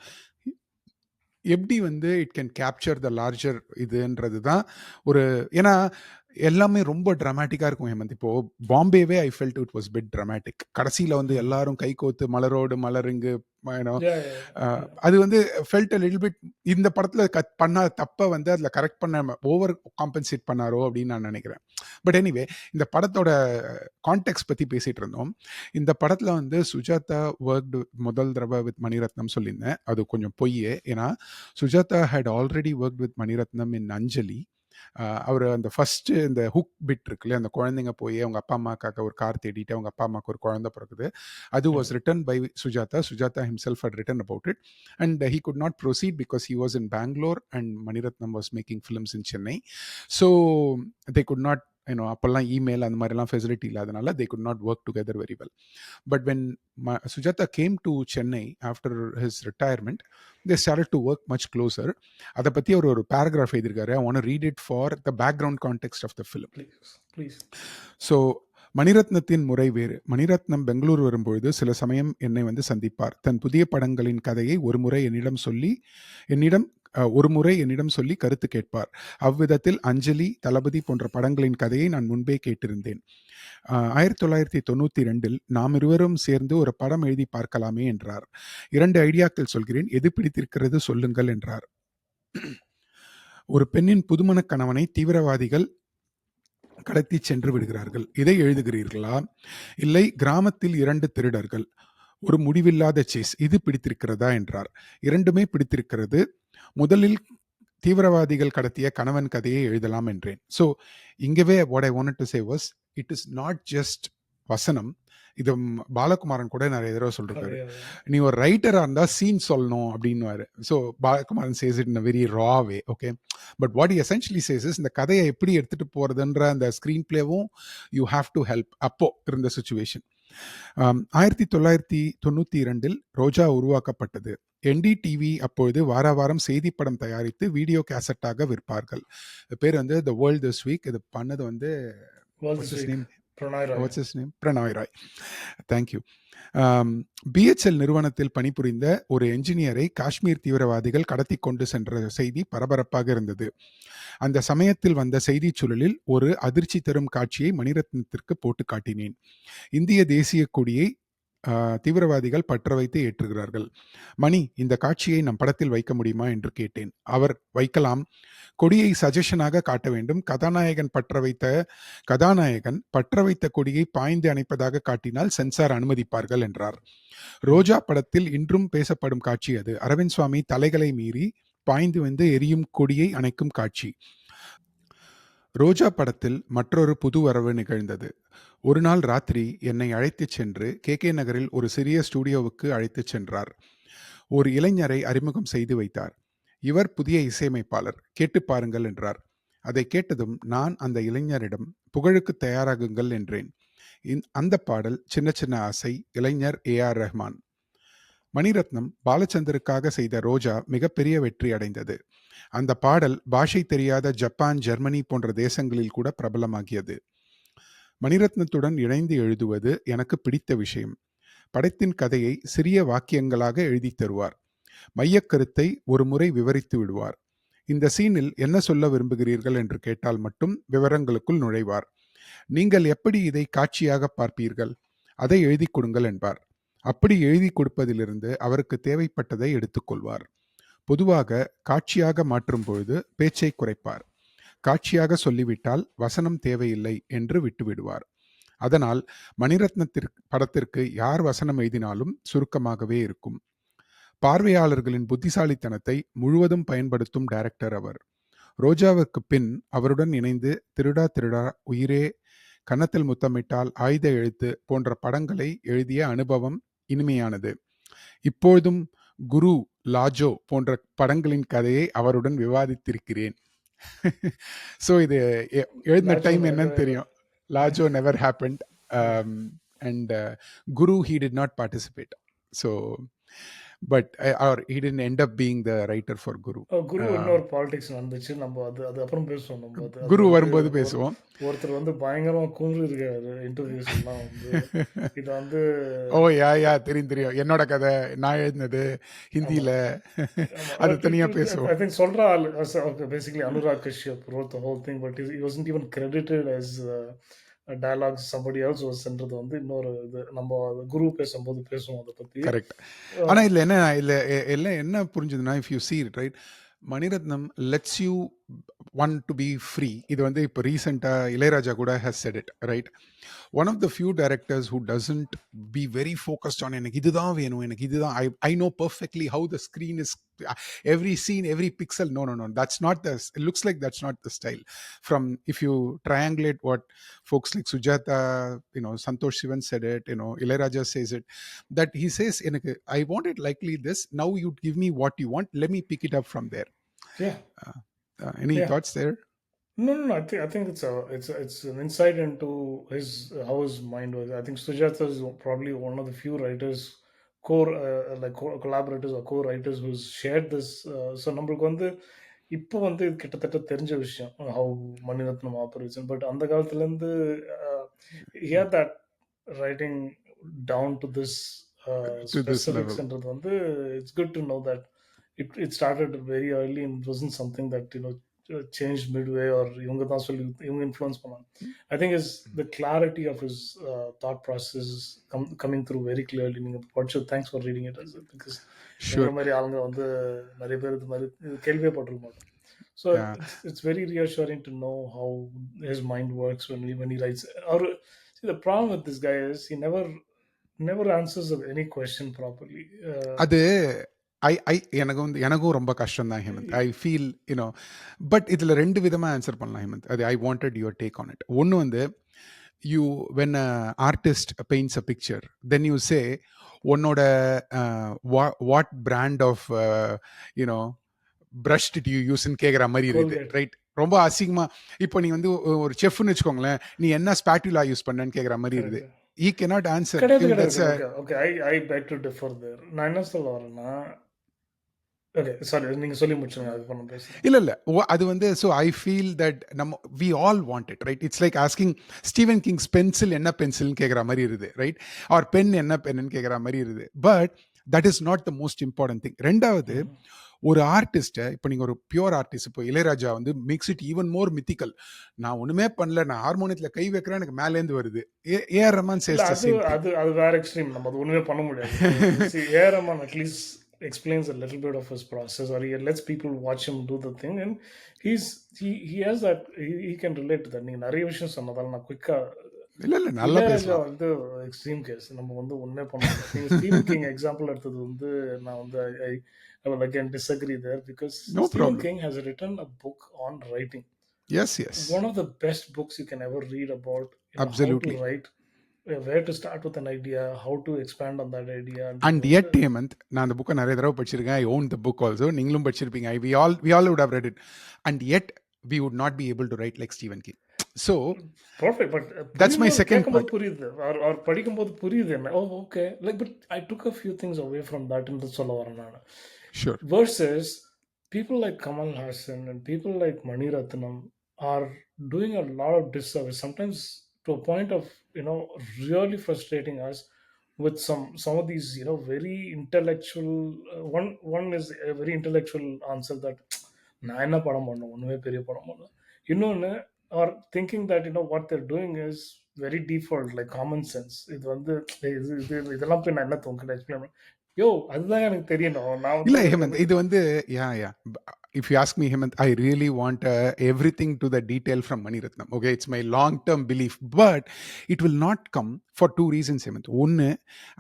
எப்படி வந்து it can capture the larger இதுன்றது தான் ஒரு. ஏன்னா எல்லாமே ரொம்ப டிராமாட்டிக்கா இருக்கும் ஹேமந்த். இப்போ பாம்பேவே I felt it was bit dramatic. கடைசியில வந்து Mm. எல்லாரும் கைகோத்து மலரோடு மலருங்கு யூனோ Yeah, yeah, yeah. அது வந்து ஃபெல்ட் அ லிட்டில் பிட் இந்த படத்துல பண்ண தப்ப வந்து அதுல கரெக்ட் பண்ண ஓவர் காம்பன்சேட் பண்ணாரோ அப்படின்னு நான் நினைக்கிறேன். பட் எனிவே இந்த படத்தோட கான்டெக்ட் பத்தி பேசிட்டு இருந்தோம். இந்த படத்துல வந்து சுஜாதா ஒர்க்டு முதல் தடவை வித் மணிரத்னம் சொல்லியிருந்தேன். அது கொஞ்சம் பொய்யே. ஏன்னா Sujatha had already work with Mani Ratnam இன் அஞ்சலி. அவர் அந்த ஃபர்ஸ்ட் இந்த ஹுக் பிட் இருக்குல்ல, அந்த குழந்தைங்க போய் அவங்க அப்பா அம்மாக்காக ஒரு கார் தேடிட்டு அவங்க அப்பா அம்மாவுக்கு ஒரு குழந்தை பிறகுது. அது Mm. Was written by Sujatha. Sujatha himself had written about it and he could not proceed because he was in Bangalore and Maniratnam was making films in Chennai. So they could not, அப்போல்லாம் email அந்த மாதிரிலாம் facility இல்லாதனால they could not work together very well. But when Sujata came to Chennai after his retirement, they started to work much closer. அதை பற்றி அவர் ஒரு paragraph எழுதியிருக்காரு. I want to read it for the background context of the film. Please. So மணிரத்னத்தின் முறை வேறு. மணிரத்னம் பெங்களூர் வரும்பொழுது சில சமயம் என்னை வந்து சந்திப்பார். தன் புதிய படங்களின் கதையை ஒரு முறை என்னிடம் சொல்லி கருத்து கேட்பார். அவ்விதத்தில் அஞ்சலி, தளபதி போன்ற படங்களின் கதையை நான் முன்பே கேட்டிருந்தேன். 1992 நாம் இருவரும் சேர்ந்து ஒரு படம் எழுதி பார்க்கலாமே என்றார். 2 ஐடியாக்கள் சொல்கிறேன், எது பிடித்திருக்கிறது சொல்லுங்கள் என்றார். ஒரு பெண்ணின் புதுமண கணவனை தீவிரவாதிகள் கடத்தி சென்று விடுகிறார்கள். இதை எழுதுகிறீர்களா? இல்லை, கிராமத்தில் 2 திருடர்கள், ஒரு முடிவில்லாத சேஸ், இது பிடித்திருக்கிறதா என்றார். இரண்டுமே பிடித்திருக்கிறது. முதலில் தீவிரவாதிகள் கடத்திய கணவன் கதையை எழுதலாம் என்றேன். ஸோ இங்கவே what I wanted to say was, it is not just வசனம். இது பாலகுமாரன் கூட நிறைய தடவை சொல்லிருக்காரு. நீ ஒரு ரைட்டரா இருந்தா சீன் சொல்லணும் அப்படின்னு. So Balakumaran says it in a very raw way. Okay, but what essentially says is, இந்த கதையை எப்படி எடுத்துட்டு போறதுன்ற அந்த ஸ்கிரீன் பிளேவும் யூ ஹாவ் டு ஹெல்ப். அப்போ இருந்த சுச்சுவேஷன். 1992 ரோஜா உருவாக்கப்பட்டது. என்டிடிவி அப்பொழுது வார வாரம் செய்தி படம் தயாரித்து வீடியோ கேசட்டாக விற்பார்கள். பேர் வந்து த வேர்ல்ட் திஸ் வீக். இது பண்ணது வந்து பிரணாய் ராய். தேங்க்யூ. பிஹெச்எல் நிறுவனத்தில் பணிபுரிந்த ஒரு என்ஜினியரை காஷ்மீர் தீவிரவாதிகள் கடத்தி கொண்டு சென்ற செய்தி பரபரப்பாக இருந்தது. அந்த சமயத்தில் வந்த செய்தி சூழலில் ஒரு அதிர்ச்சி தரும் காட்சியை மணிரத்னத்திற்கு போட்டு காட்டினேன். இந்திய தேசிய கொடியை தீவிரவாதிகள் பற்ற வைத்து ஏற்றுகிறார்கள். மணி, இந்த காட்சியை நம் படத்தில் வைக்க முடியுமா என்று கேட்டேன். அவர், வைக்கலாம், கொடியை சஜஷனாக காட்ட வேண்டும். கதாநாயகன் பற்ற வைத்த கொடியை பாய்ந்து அணைப்பதாக காட்டினால் சென்சார் அனுமதிப்பார்கள் என்றார். ரோஜா படத்தில் இன்றும் பேசப்படும் காட்சி அது. அரவிந்த் சுவாமி தலைகளை மீறி பாய்ந்து வந்து எரியும் கொடியை அணைக்கும் காட்சி. ரோஜா படத்தில் மற்றொரு புது வரவு நிகழ்ந்தது. ஒரு நாள் ராத்திரி என்னை அழைத்துச் சென்று கே நகரில் ஒரு சிறிய ஸ்டூடியோவுக்கு அழைத்துச் சென்றார். ஒரு இளைஞரை அறிமுகம் செய்து வைத்தார். இவர் புதிய இசையமைப்பாளர், கேட்டு பாருங்கள் என்றார். அதை கேட்டதும் நான் அந்த இளைஞரிடம் புகழுக்கு தயாராகுங்கள் என்றேன். அந்த பாடல் சின்ன சின்ன ஆசை, இளைஞர் AR ரஹ்மான். மணிரத்னம் பாலச்சந்தருக்காக செய்த ரோஜா மிகப்பெரிய வெற்றி அடைந்தது. அந்த பாடல் பாஷை தெரியாத ஜப்பான், ஜெர்மனி போன்ற தேசங்களில் கூட பிரபலமாகியது. மணிரத்னத்துடன் இணைந்து எழுதுவது எனக்கு பிடித்த விஷயம். படத்தின் கதையை சிறிய வாக்கியங்களாக எழுதி தருவார். மையக்கருத்தை ஒரு முறை விவரித்து விடுவார். இந்த சீனில் என்ன சொல்ல விரும்புகிறீர்கள் என்று கேட்டால் மட்டும் விவரங்களுக்குள் நுழைவார். நீங்கள் எப்படி இதை காட்சியாக பார்ப்பீர்கள், அதை எழுதி கொடுங்கள் என்பார். அப்படி எழுதி கொடுப்பதிலிருந்து அவருக்கு தேவைப்பட்டதை எடுத்துக்கொள்வார். பொதுவாக காட்சியாக மாற்றும் பொழுது பேச்சை குறைப்பார். காட்சியாக சொல்லிவிட்டால் வசனம் தேவையில்லை என்று விட்டுவிடுவார். அதனால் மணிரத்னத்திற்கு படத்திற்கு யார் வசனம் எழுதினாலும் சுருக்கமாகவே இருக்கும். பார்வையாளர்களின் புத்திசாலித்தனத்தை முழுவதும் பயன்படுத்தும் டைரக்டர் அவர். ரோஜாவுக்கு பின் அவருடன் இணைந்து திருடா திருடா, உயிரே, கன்னத்தில் முத்தமிட்டால், ஆயுத எழுத்து போன்ற படங்களை எழுதிய அனுபவம் இனிமையானது. இப்பொழுதும் குரு, லாஜோ போன்ற படங்களின் கதையை அவருடன் விவாதித்திருக்கிறேன். ஸோ இது எழுதின டைம் என்னன்னு தெரியும். லாஜோ never happened and Guru he did not participate. So But or he didn't end up being the writer for Guru. Guru Uh, இன்னொரு பாலிடிக்ஸ் நடந்துச்சு. நம்ம அது அது அப்புறம் பேசுவோம் நம்ம. அது அது குரு வந்து வரும்போது ஒரு பேசுவோம். ஒருத்தர் வந்து பயங்கரமா குமுறியிருக்காரு இன்டர்வியூஸ் எல்லாம் வந்து. இத வந்து ஓ யா தெரியும் தெரியும். என்னோட கதை நான் எழுதினது ஆமா. ஹிந்தியில. ஆமா. அது But தனியா I பேசுவோம். think சொல்ற ஆள் okay, basically Anurag Kashyap wrote the whole thing, but he wasn't even credited as dialogues. Somebody else was ன்றது வந்து இன்னொரு இது. நம்ம குரு பேசும்போது பேசுவோம் அத பத்தி. கரெக்ட். ஆனா இதுல என்ன இதுல எல்லாம் என்ன புரிஞ்சுதுன்னா, if you see it right, Mani Ratnam lets you want to be free. இது வந்து இப்போ ரீசெண்டா இளையராஜா கூட has said it right. One of the few directors who doesn't be very focused on எனக்கு இதுதான் வேணும், எனக்கு இதுதான், I know perfectly how the screen is, every scene, every pixel. No, that's not the, it looks like that's not the style. From, if you triangulate what folks like Sujata, Santosh Sivan said it, Ilayaraja says it, that he says எனக்கு I want it likely this, now you give me what you want, let me pick it up from there. Yeah. Any Yeah. thoughts there? No. I think it's an insight into how his mind was. I think Sujata is probably one of the few writers, collaborators or co-writers who's shared this. So நம்மளுக்கு வந்து இப்போ வந்து இது கிட்டத்தட்ட தெரிஞ்ச விஷயம், how Mani Ratnam operates. But அந்த காலத்துல இருந்து he had that writing down to this To this level. specifics. வந்து it's good to know that it started very early and it wasn't something that changed midway or இவங்க தான் சொல்லி இவங்க influence பண்ணாங்க. I think is the clarity of his thought process is coming through very clearly. நீங்க படிச்சு, thanks for reading it as well, because Sure. எங்க மாதிரி ஆளுங்க வந்து நிறைய பேர் இது மாதிரி கேள்வியே பட்டிருக்க மாட்டோம். So Yeah. it's very reassuring to know how his mind works when he writes. Or see, the problem with this guy is he never answers any question properly. அது எனக்கும் ரொம்ப கஷ்டம் தான் ஹேமந்த். ஐ ஃபீல் பட் இதில் 2 விதமாக answer பண்ணலாம் ஹேமந்த். அது I wanted your take on it. ஒன்று வந்து, you when artist paints a picture, then you say உன்னோட what brand of brush did you யூஸ்ன்னு கேட்குற மாதிரி இருக்குது, Colgate. ரைட்? ரொம்ப அசிங்கமா. இப்போ நீ வந்து ஒரு செஃப்னு வச்சுக்கோங்களேன், நீ என்ன ஸ்பேட்டுலா யூஸ் பண்ணன்னு கேட்குற மாதிரி இருக்குது. He cannot answer. கிடையாது. Okay, I beg to differ there. நான் என்ன சொல்ல வரேன்னா, okay, sorry, நீங்க சொல்லி முடிச்சுங்க, அது பண்ண பேசுறேன். இல்ல அது வந்து, so I feel that we all want it, right? It's like asking Stephen King's pencil என்ன பென்சில்னு கேட்குற மாதிரி இருக்குது, right? Or பென் என்ன பென்னு கேட்குற மாதிரி இருக்குது. But that is not the most important thing. ரெண்டாவது, ஒரு ஆர்டிஸ்ட்டை, இப்போ நீங்கள் ஒரு பியூர் ஆர்டிஸ்ட், இப்போ இளையராஜா வந்து makes it even more mythical. நான் ஒன்றுமே பண்ணல, நான் ஹார்மோனியத்தில் கை வைக்கிறேன், எனக்கு மேலேருந்து வருது. AR Rahman says the same thing. அது வேற எக்ஸ்ட்ரீம். நம்ம அது ஒண்ணுமே பண்ண முடியாது. AR Rahman at least explains a little bit of his process, or he lets people watch him do the thing, and he has that, he can relate to that. நீங்க நிறைய விஷயம் சொன்னதால நான் குயிக்கா, இல்ல நல்லா இளையராஜா பேசலாம். வந்து எக்ஸ்ட்ரீம் கேஸ். நம்ம வந்து ஒண்ணே பண்ண முடியாது. நீங்க ஸ்டீவன் கிங் எக்ஸாம்பிள் எடுத்தது வந்து நான் வந்து I will again disagree there, because No Stephen problem. King has written a book on writing. Yes. One of the best books you can ever read about Absolutely. how to write, where to start with an idea, how to expand on that idea. And yet, Hemant, நான் அந்த புக்கை நிறைய தடவை படிச்சிருக்கேன். I own the book also. நீங்களும் படிச்சிருப்பீங்க. We all would have read it. And yet, we would not be able to write like Stephen King. So, perfect. But that's my second point. புரியுது, or படிக்கும்போது புரியுது என்ன. Oh, okay. Like, but I took a few things away from that in the சொல்ல வரேன் நான். Sure. Versus people like Kamal Hassan and people like Mani Ratnam are doing a lot of disservice, sometimes to a point of really frustrating us with some of these very intellectual, one is a very intellectual answer that நான் என்ன படம் பண்ணேன், ஒண்ணுமே பெரிய படம் பண்ணல. இன்னொன்னு, or thinking that what they're doing is very default, like common sense. இது வந்து இதெல்லாம் போய் நான் என்ன தோங்கிட்ட எக்ஸ்பிளைன் பண்ண, யோ அதுதான் எனக்கு தெரியணும். நான் இல்ல ஹேமந்த், இது வந்து yeah. If you ask me, Hemant, I really want everything to the detail from Mani Ratnam. Okay, it's my long-term belief, but it will not come for 2 reasons, Hemant. One,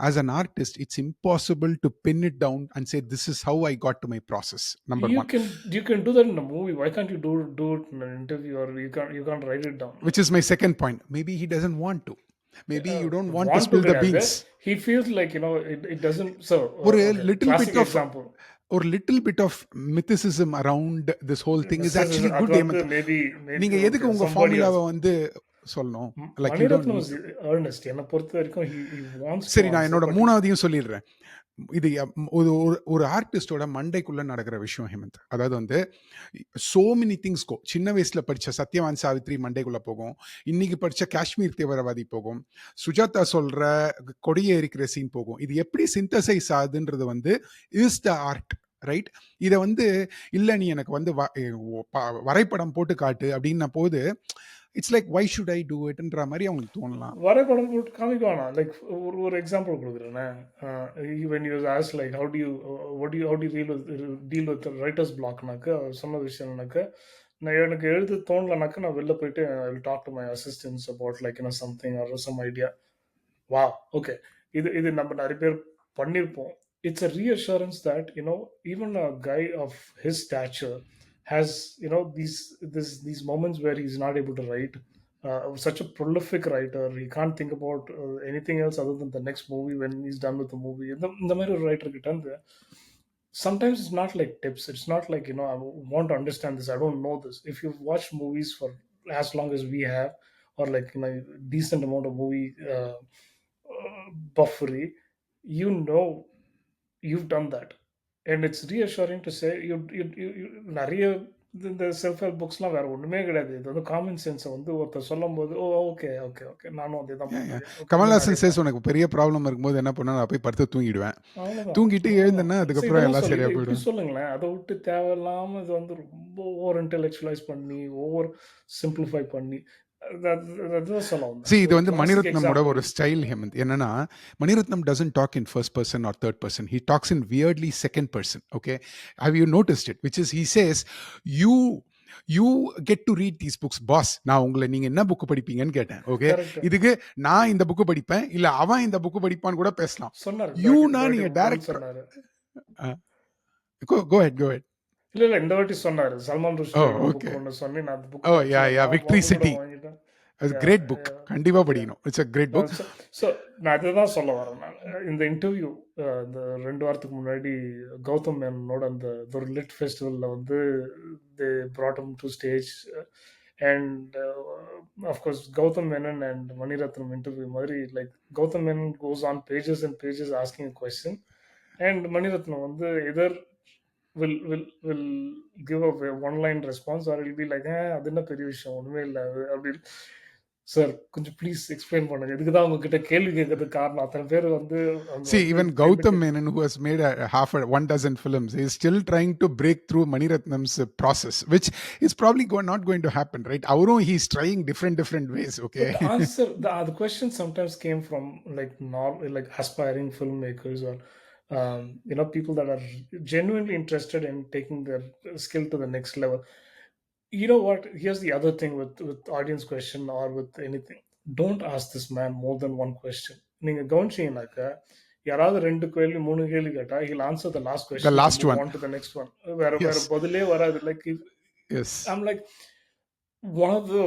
as an artist, it's impossible to pin it down and say this is how I got to my process. Number one, you can do that in a movie. Why can't you do it in an interview, or you can't write it down? Which is my second point. Maybe he doesn't want to. Maybe you don't want to spill the beans. He feels like it doesn't. So ஒரு little classic bit of example. ஒரு little bit of mythicism around this whole thing is actually good. Maybe நீங்க எதுக்கு உங்க ஃபார்முலாவை வந்து சொல்லணும்? Like Mani Ratnam is earnest. என்ன பொறுத்த வரைக்கும் he wants. சரி, நான் என்னோட மூணாவதையும் சொல்லிடுறேன். இது ஒரு ஒரு ஒரு ஆர்டிஸ்டோட மண்டைக்குள்ள நடக்கிற விஷயம் ஹேமந்த். அதாவது வந்து சோ மெனி திங்ஸ் கோ. சின்ன வயசுல படிச்ச சத்யவான் சாவித்ரி மண்டைக்குள்ள போகும். இன்னைக்கு படிச்ச காஷ்மீர் தீவிரவாதி போகும். சுஜாதா சொல்ற கொடியை எரிக்கிற சீன் போகும். இது எப்படி சிந்தசைஸ் ஆகுதுன்றது வந்து இஸ் த ஆர்ட், ரைட்? இதை வந்து இல்லை நீ எனக்கு வந்து வரைபடம் போட்டு காட்டு அப்படின்ன போது it's like why should I do இட்ன்ற மாதிரி அவங்களுக்கு தோணலாம். வரைபடம் போட்டு காமிக்க வேணாம். லைக் ஒரு எக்ஸாம்பிள் கொடுக்குறேனே. when you was asked like how do you deal with the writer's blockனாக்க சொன்ன விஷயம்னாக்க, நான் எனக்கு எழுத தோணலனாக்க நான் வெளில போயிட்டு I will talk to my assistants about like something or some idea. வா ஓகே, இது நம்ம நிறைய பேர் பண்ணியிருப்போம். It's a reassurance that even a guy of his stature has these moments where he's not able to write. Such a prolific writer, he can't think about anything else other than the next movie when he's done with the movie. இந்த மாதிரி ஒரு writer கிட்ட இருந்து sometimes it's not like tips. It's not like I want to understand this, I don't know this. If you've watched movies for as long as we have, or like decent amount of movie buffery, you've done that. And it's reassuring to say நிறைய இந்த self help புக்ஸ்லாம் வேற ஒண்ணுமே கிடையாது. இது வந்து common சென்ஸை வந்து ஒருத்தர் சொல்லும் போது ஓ ஓகே ஓகே ஓகே நானும் அதே தான் பண்ணுவேன். கமல்ஹாசன் சேஸ் உனக்கு பெரிய ப்ராப்ளம் இருக்கும்போது என்ன பண்ணா நான் போய் படுத்து தூங்கிடுவேன். தூங்கிட்டு எழுந்தேன்னா அதுக்கப்புறம் எல்லாம் சரியா போயிடும். சொல்லுங்களேன், அதை விட்டு தேவையில்லாம இது வந்து ரொம்ப ஓவர் இன்டெலெக்சுவலைஸ் பண்ணி ஓவர் சிம்பிளிஃபை பண்ணி இது வந்து மணிரத்னமோட ஒரு ஸ்டைல் ஹேமந்த். என்னன்னா Mani Ratnam doesn't talk in first person or third person, he talks in weirdly second person. Okay, have you noticed it? Which is he says you get to read these books boss. நான் உங்களை நீங்க என்ன book படிப்பீங்கன்னு கேட்டேன். Okay, இதுக்கு நான் இந்த book படிப்பேன் இல்ல அவன் இந்த புக் படிப்பான்னு கூட பேசலாம். யூனா நீங்க டைரக்டர் go ahead. இல்ல இந்த வாட்டி சொன்னாரு சல்மான் ருஷ்டி புக் ஒன்னு சொன்னி நான் அந்த புக் விக்டரி சிட்டி அது கிரேட் புக், கண்டிப்பா படிக்கணும். It's a great book. So நான் அதுதான் சொல்ல வரேன். நான் இந்த இன்டர்வியூ இந்த 2 வாரத்துக்கு முன்னாடி கௌதம் மேனனோட அந்த ஒரு லிட் ஃபெஸ்டிவல்ல வந்து தே brought him to stage and of course Gautam Menon and Maniratnam interview மாதிரி like Gautam Menon goes on pages and pages asking a question and Maniratnam வந்து either will give a one line response or it'll be like அது என்ன பெரிய விஷயம் ஒண்ணுமே இல்லை அப்படி. Sir கொஞ்சம் ப்ளீஸ் எக்ஸ்பிளைன் பண்ணுங்க, இதுக்கு தான் உங்ககிட்ட கேள்வி கேட்கறதுக்கு காரணம். அத்தனை பேர் வந்து see even Gautam Menon who has made one dozen films is still trying to break through Maniratnam's process, which is probably not going to happen, right? Avaro he's trying different ways. Okay, but answer the question sometimes came from like aspiring filmmakers or people that are genuinely interested in taking their skill to the next level. You know what? Here's the other thing with audience question or with anything. Don't ask this man more than one question. நீங்க கவனிச்சீங்கன்னாக்க யாராவது 2 கேள்வி 3 கேள்வி கேட்டா he'll answer the last question, the last one, on to the next one. வேற பதிலே வராது. Like yes, I'm like one of the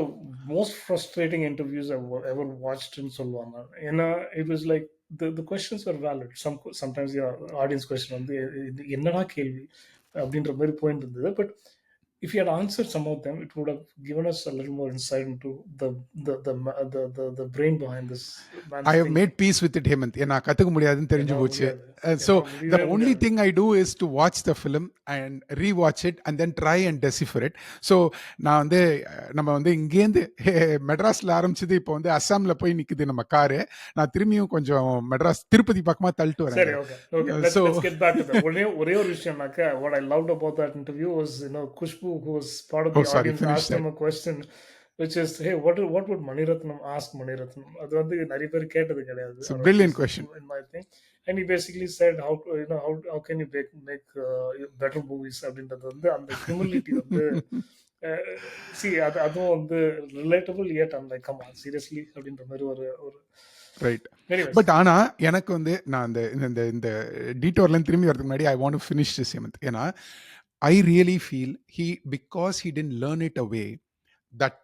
most frustrating interviews I've ever watched in சொல்லுவாங்க. ஏன்னா it was like the questions were valid. Sometimes the audience question வந்து என்னடா கேள்வி அப்படின்ற மாதிரி போயிட்டு இருந்தது. But if you had answered some of them, it would have given us a little more insight into the brain behind this. I have made peace with it, Hemant. ஏன்னா கத்துக்க முடியாதுன்னு தெரிஞ்சு போச்சு. So the only thing I do is to watch the film and rewatch it and then try and decipher it. So நான் வந்து நம்ம வந்து இங்கேருந்து மெட்ராஸ்ல ஆரம்பிச்சது இப்போ வந்து அஸ்ஸாம்ல போய் நிக்குது நம்ம காரு. நான் திரும்பியும் கொஞ்சம் மெட்ராஸ் திருப்பதி பக்கமா தள்ளிட்டு வரேன். சரி, okay. Let's get back to that. ஒரே ஒரு விஷயம்னாக்க what I loved about that interview was Khushbu, who was part of the audience, asked him a question which is, hey, what would Maniratnam ask Maniratnam? அது வந்து நிறைய பேர் கேட்டது கிடையாது. It's a brilliant question in my thing. And he basically said how can you make better movies அப்படின்றது வந்து அந்த humility வந்து see அதுவும் வந்து relatable yet I'm like come on seriously அப்படின்ற மாதிரி ஒரு ரைட். பட் ஆனா எனக்கு வந்து நான் இந்த டீட்டோர்ல திரும்பி வரதுக்கு முன்னாடி I want to finish this Hemant. ஏன்னா I really feel because he didn't learn it away, that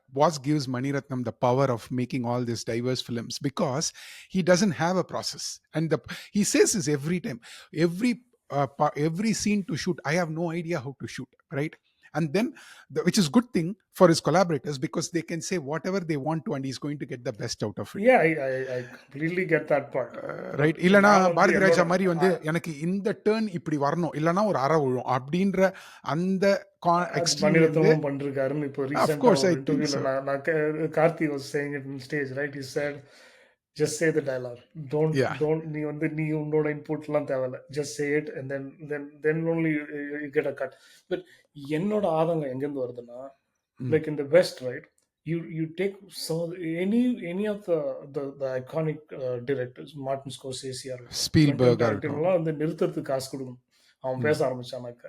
gives Maniratnam the power of making all these diverse films, because he doesn't have a process. And he says this every time, every scene to shoot, I have no idea how to shoot, right? and then which is good thing for his collaborators because they can say whatever they want to and he's going to get the best out of it. Yeah, I completely get that part. But right. இல்லனா நான் வந்து பாரதி என்னோட ராஜா மாதிரி வந்து எனக்கு இந்த turn இப்படி வரணும் இல்லனா ஒரு அரை விழும் அப்படின்ற அந்த அது எக்ஸ்ட்ரீம்ல இருந்து மணிரத்னமும் பண்றாருன்னு இப்போ of ரீசெண்டா course ஒரு I think இன்டர்வியூல so. நான் Karthi was saying it in stage right he said just say the dialogue, Yeah. don't நீ உன்னோட இன்புட்லாம் தேவையில்ல, just say it and then only you get a cut. But என்னோட ஆதங்கம் எங்கேருந்து வருதுன்னா, like in the west, right, you take any of the iconic directors, Martin Scorsese or Quentin ஸ்பீல்பர்கா Tarantino இருக்கட்டும். எல்லாம் வந்து நிறுத்துறதுக்கு காசு கொடுக்கணும் அவன் பேச ஆரம்பிச்சானாக்க.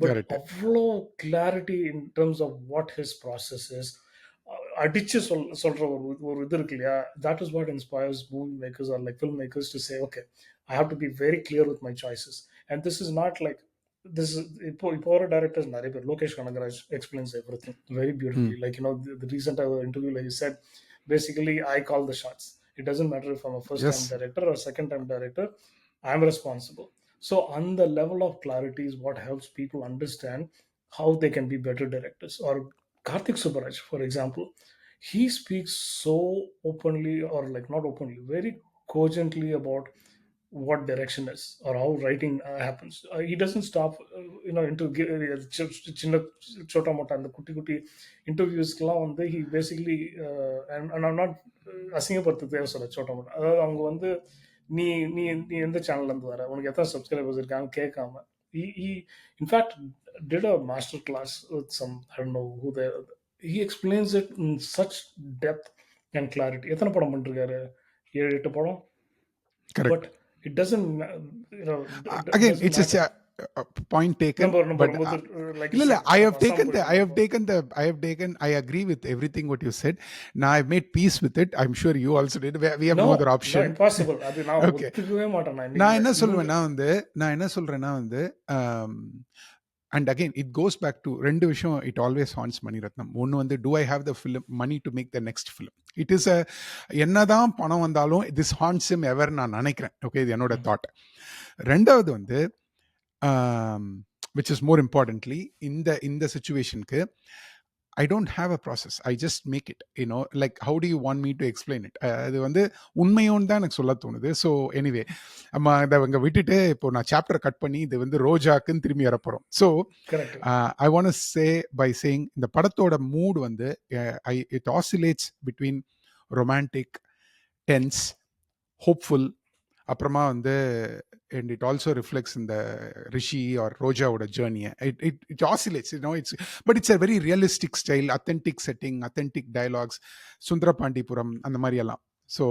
But Correct. அவ்வளோ clarity in terms of what his process is அடிச்சு சொல்ற ஒரு இது இருக்கு இல்லையா, that is what inspires movie makers or like film makers to say okay I have to be very clear with my choices. And this is not like this is இப்போ வர directors நிறைய பேர், Lokesh Kanagaraj explains everything very beautifully. Like the recent interview, like you said, basically I call the shots. It doesn't matter if I'm a first time director or second time director, I'm responsible. So on the level of clarity is what helps people understand how they can be better directors. Or Karthik Subbaraj, for example, he speaks so openly, or like not openly, very cogently about what direction is or how writing happens. He doesn't stop into சின்ன சோட்டா மோட்டா அந்த குட்டி குட்டி இன்டர்வியூஸ்க்கெல்லாம் வந்து he basically and I'm not அசிங்கப்படுத்த தேவை சொல்ல சோட்டா மோட்டா, அதாவது அவங்க வந்து நீ நீ நீ எந்த சேனல்ல இருந்து வர, உனக்கு எத்தனை சப்ஸ்கிரைபர்ஸ் இருக்காங்க கேட்காம he in fact did a master class with some, I don't know who they, he explains it in such depth and clarity. எத்தனை படம் பண்ணிருக்காரு, 7-8 படம். Correct. But it doesn't again doesn't it's matter. a point taken. Number But like இல்ல you இல்ல said, I have Assam taken I agree with everything what you said. Now I've made peace with it. I'm sure you also did. We have no other no option. impossible. அது நான் Okay. ஒத்துக்கவே மாட்டேன். நான் என்ன சொல்றேன்னா வந்து and again it goes back to ரெண்டு விஷயம் it always haunts மணிரத்னம். ஒன்று வந்து do I have the film money to make the next film? It is a என்னதான் பணம் வந்தாலும் this haunts him ever நான் நினைக்கிறேன். ஓகே, இது என்னோட தாட். ரெண்டாவது வந்து which is more importantly இந்த சிச்சுவேஷனுக்கு I don't have a process. I just make it, like how do you want me to explain it? அது வந்து உண்மையோன்னு தான் எனக்கு சொல்ல தோணுது. ஸோ எனிவே நம்ம அதை இங்கே விட்டுட்டு இப்போ நான் சாப்டர் கட் பண்ணி இது வந்து ரோஜாக்குன்னு திரும்பி வரப்போகிறோம். So I want to say by saying இந்த படத்தோட மூட் வந்து it oscillates between romantic, tense, hopeful, அப்புறமா வந்து and it also reflects in the Rishi or Roja oda journey. It oscillates, but it's a very realistic style, authentic setting, authentic dialogues, Sundara Pandipuram and the Marialam. So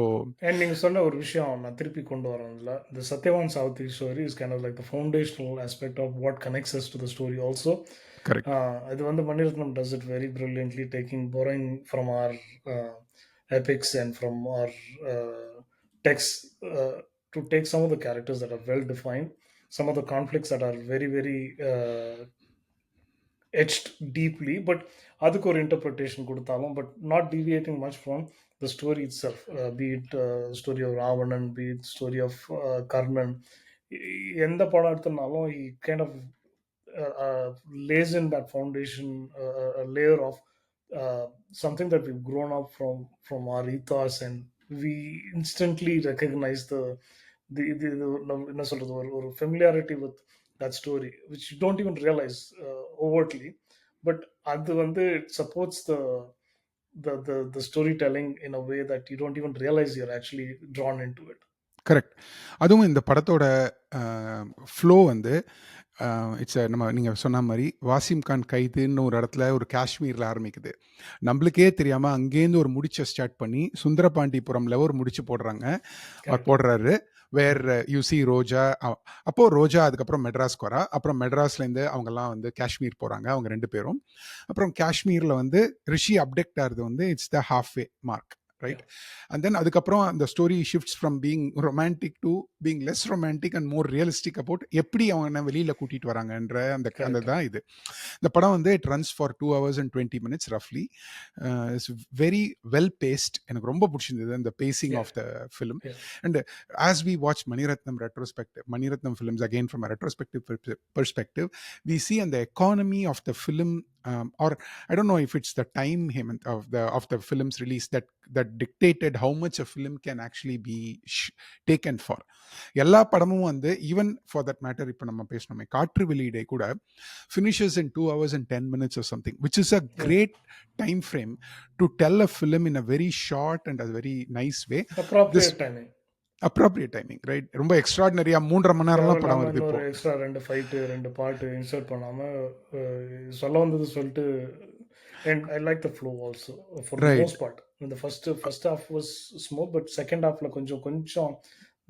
and நீங்க சொன்ன ஒரு விஷயம் நான் திருப்பி கொண்டு வரேன்ல, the Satyavan Southi story is kind of like the foundational aspect of what connects us to the story also. Correct. இது வந்து Manirathnam does it very brilliantly, borrowing from our epics and from our texts, to take some of the characters that are well defined, some of the conflicts that are very very etched deeply, but அதுக்கு ஒரு interpretation கொடுத்தாலும், but not deviating much from the story itself, be it story of Ravanan, be it story of Karnan. எந்த படம் எடுத்தனாலும் he kind of lays in that foundation, a layer of something that we've grown up from our ethos, and we instantly recognize the என்ன சொல்றது, ஒரு familiarity with that story which you don't even realize overtly, but அது வந்து it supports the storytelling in a way that you don't even realize you're actually drawn into it. Correct. அதுவும் இந்த படத்தோட flow வந்து it's நீங்கள் சொன்ன மாதிரி வாசிம் கான் கைதுன்னு ஒரு இடத்துல ஒரு காஷ்மீரில் ஆரம்பிக்குது. நம்மளுக்கே தெரியாமல் அங்கேருந்து ஒரு முடிச்சை ஸ்டார்ட் பண்ணி சுந்தரபாண்டிபுரமில் ஒரு முடிச்சு போடுறாரு. வேர் யூ சி ரோஜா, அப்போது ரோஜா அதுக்கப்புறம் மெட்ராஸ்க்கு வரா. அப்புறம் மெட்ராஸ்லேருந்து அவங்கெல்லாம் வந்து காஷ்மீர் போகிறாங்க, அவங்க 2 பேரும். அப்புறம் காஷ்மீரில் வந்து ரிஷி அப்டெக்ட் ஆகிறது வந்து it's the half way mark. right? Yeah. And then அதுக்கப்புறம் அந்த story shifts from being romantic to being less romantic and more realistic about எப்படி அவனை வெளியில கூட்டிட்டு வராங்கன்ற அந்த அந்த Correct. தான் இது. இந்த படம் வந்து it runs for 2 hours and 20 minutes ரஃப்லி. It's very well paced. எனக்கு ரொம்ப பிடிச்சிருந்தது அந்த pacing Yeah. Of the film. Yeah. And as we watch Maniratnam films again from a retrospective perspective, we see on the economy of the film, or I don't know if it's the time, Hemant, of the film's release that dictated how much a film can actually be taken for. எல்லா படமும் வந்து even for that matter இப்போ நம்ம பேசணுமே காற்று வெளியீடை கூட finishes in 2 hours and 10 minutes or something, which is a great time frame to tell a film in a very short and a very nice way. Appropriate timing. Appropriate timing, right? ரொம்ப எக்ஸ்ட்ராடினரியா 3.5 மணி நேரம்லாம் படம் வருது இப்போ. இன்னொரு extra 2 fight 2 பாட்டு insert பண்ணாம சொல்ல வந்தது சொல்லிட்டு. And I like the flow also for the most part. In the first half was smooth, but second halfல கொஞ்சம்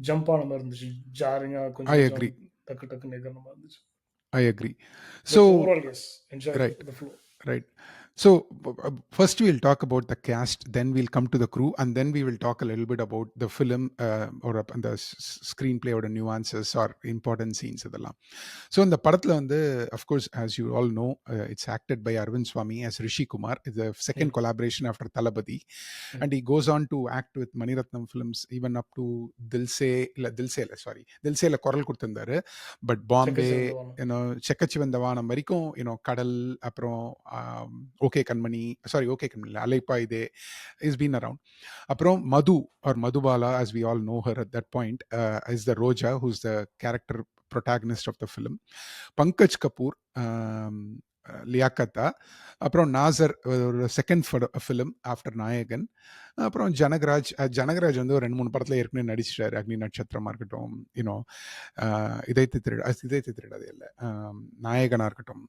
ஜம்ப் ஆன மாதிரி இருந்துச்சு. ஜாரிங்கா I agree. டக்கு டக்குன்னு எகற மாதிரி இருந்துச்சு. I agree. So overall, yes, enjoy the flow. Right. So first we'll talk about the cast, then we'll come to the crew, and then we will talk a little bit about the film or the screenplay or the nuances or important scenes இதெல்லாம். So இந்த படத்துல வந்து of course, as you all know, it's acted by Arvind Swamy as Rishi Kumar. It's the second collaboration after Thalapathy, and he goes on to act with Maniratnam films even up to Dilse குரல் கொடுத்திருந்தாரு. But Bombay, Chekka Chivantha வானம் வரைக்கும், கடல், அப்புறம் okay கண்மணி அலைப்பா இதே is been around. அப்புறம் Madhu or Madhubala, as we all know her at that point, is the Roja, who's the character protagonist of the film. Pankaj Kapoor, லியாக்கத்தா, அப்புறம் நாசர், ஒரு second film after நாயகன். அப்புறம் ஜனகராஜ் வந்து ஒரு 2-3 படத்தில் ஏற்கனவே நடிச்சிட்டாரு. அக்னி நட்சத்திரமாக இருக்கட்டும், இதயத்தை திருடாது இல்லை, நாயகனாக இருக்கட்டும்,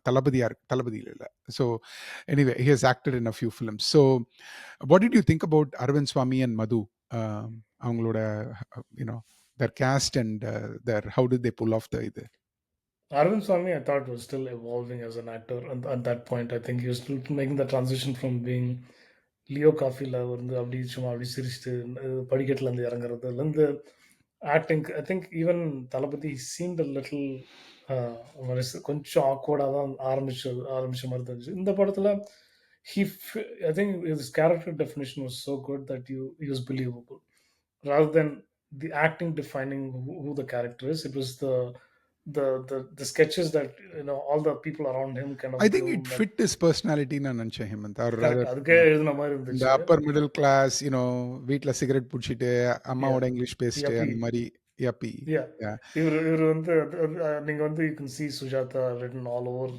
தளபதியில் இல்லை. So anyway he has acted in a few films. So what did you think about Arvind Swamy and Madhu? அவங்களோட their cast and how did they pull off the இது? Arvind Swamy, I thought, was still evolving as an actor, and at that point I think he was still making the transition from being Leo காஃபியில் வந்து அப்படி சும்மா அப்படி சிரிச்சுட்டு படிக்கட்டில் இருந்து இறங்குறதுலேருந்து acting. I think even Thalapathi seemed little கொஞ்சம் ஆக்வர்டாக தான் ஆரம்பிச்ச மாதிரி இருந்துச்சு. இந்த படத்தில் I think his character definition was so good that he was believable rather than the acting defining who the character is. It was the sketches that all the people around him kind of I think it fit his personality na nancha Hemant. அதுக்கே எழுதின மாதிரி இருந்துச்சு. இந்த upper middle class, வீட்ல cigarette புடிச்சிட்டு அம்மாவோட English பேசிட்டு அந்த மாதிரி யப்பி. இவர் வந்து நீங்க வந்து you can see Sujata written all over.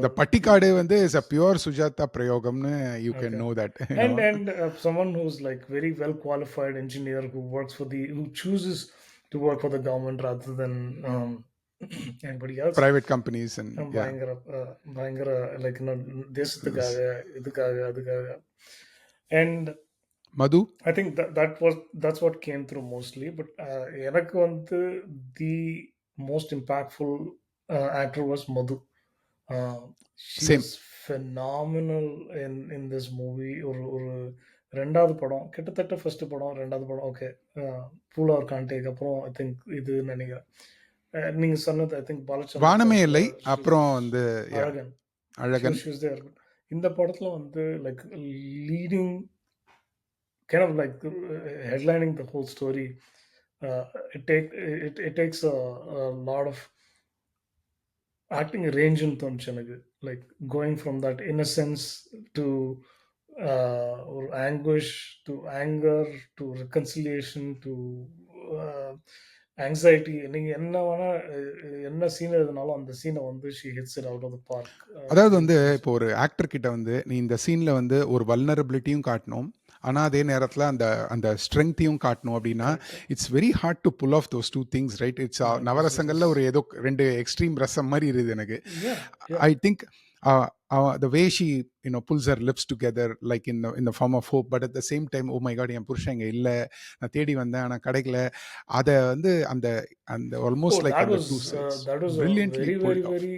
The பட்டிக்காடு வந்து is a pure Sujata பிரயோகம்னு you can know that. And someone who's like very well qualified engineer who chooses to work for the government rather than anybody else, private companies, and பயங்கர like தேசத்துக்காக இதுக்காக அதுக்காக. And Madhu, I think that's what came through mostly. But எனக்கு வந்து the most impactful actor was Madhu. She was phenomenal in this movie. ஒரு ரெண்டாவது படம், கிட்டத்தட்ட ஃபர்ஸ்ட் படம் ரெண்டாவது படம் ஓகே பூலார் காண்டேக்கு அப்புறம் ஐ திங்க் இது நினைக்கிறேன். நீங்க சொன்னது ஐ திங்க் பாலச்சந்திரன் வானமே இல்லை, அப்புறம் வந்து அழகன். இந்த படத்துல வந்து like leading kind of like headlining the whole story. It takes a lot of acting range in தோணுச்சு, like going from that innocence to anguish to anger to reconciliation to anxiety. நீங்க என்ன scene எழுதினாலும் அந்த சீனை வந்து she hits it out of the park. அதாவது வந்து இப்போ ஒரு ஆக்டர் கிட்ட வந்து நீ இந்த சீன்ல வந்து ஒரு வல்னரபிலிட்டியும் காட்டணும், ஆனால் அதே நேரத்தில் அந்த ஸ்ட்ரென்த்தையும் காட்டணும் அப்படின்னா it's very hard to pull off those 2 things, right? It's நவரசங்கள்ல ஒரு ஏதோ 2 எக்ஸ்ட்ரீம் ரசம் மாதிரி இருக்குது எனக்கு. I think the way she pulls her lips together like in the form of hope, but at the same time, oh my god, என் புருஷன் இங்க இல்ல, நான் தேடி வந்தேன் ஆனா கிடைக்கல, அத வந்து அந்த almost like that was brilliantly a very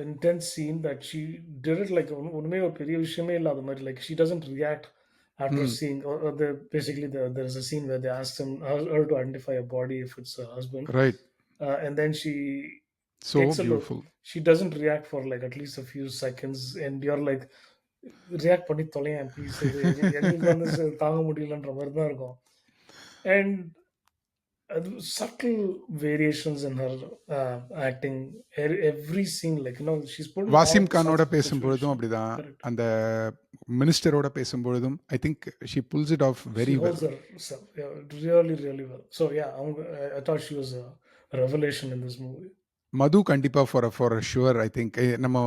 intense scene that she did it like ஒண்ணுமே ஒரு பெரிய விஷயமே இல்லாத மாதிரி, like she doesn't react after ம். seeing, or basically there's a scene where they asked her to identify a body if it's her husband, right. and then she so takes a look. Beautiful. She doesn't react for like at least a few seconds, and you're like, react பண்ணி தொலையேன் please, இது எங்களுக்கு வந்து தாங்க முடியலன்ற மாதிரி தான் இருக்கும். And அது subtle variations in her acting, every scene like she's put Wasim லாட் கானோட ஆஃப் பேசும்பொழுதும் சிச்சுவேஷன். அப்படிதான். கரெக்ட். அந்த மினிஸ்டரோட பேசும்பொழுதும் I think she pulls it off She very well. holds her self, yeah, really really well. So yeah, I thought she was a revelation in this movie. Madhu கண்டிப்பா for sure I think நம்ம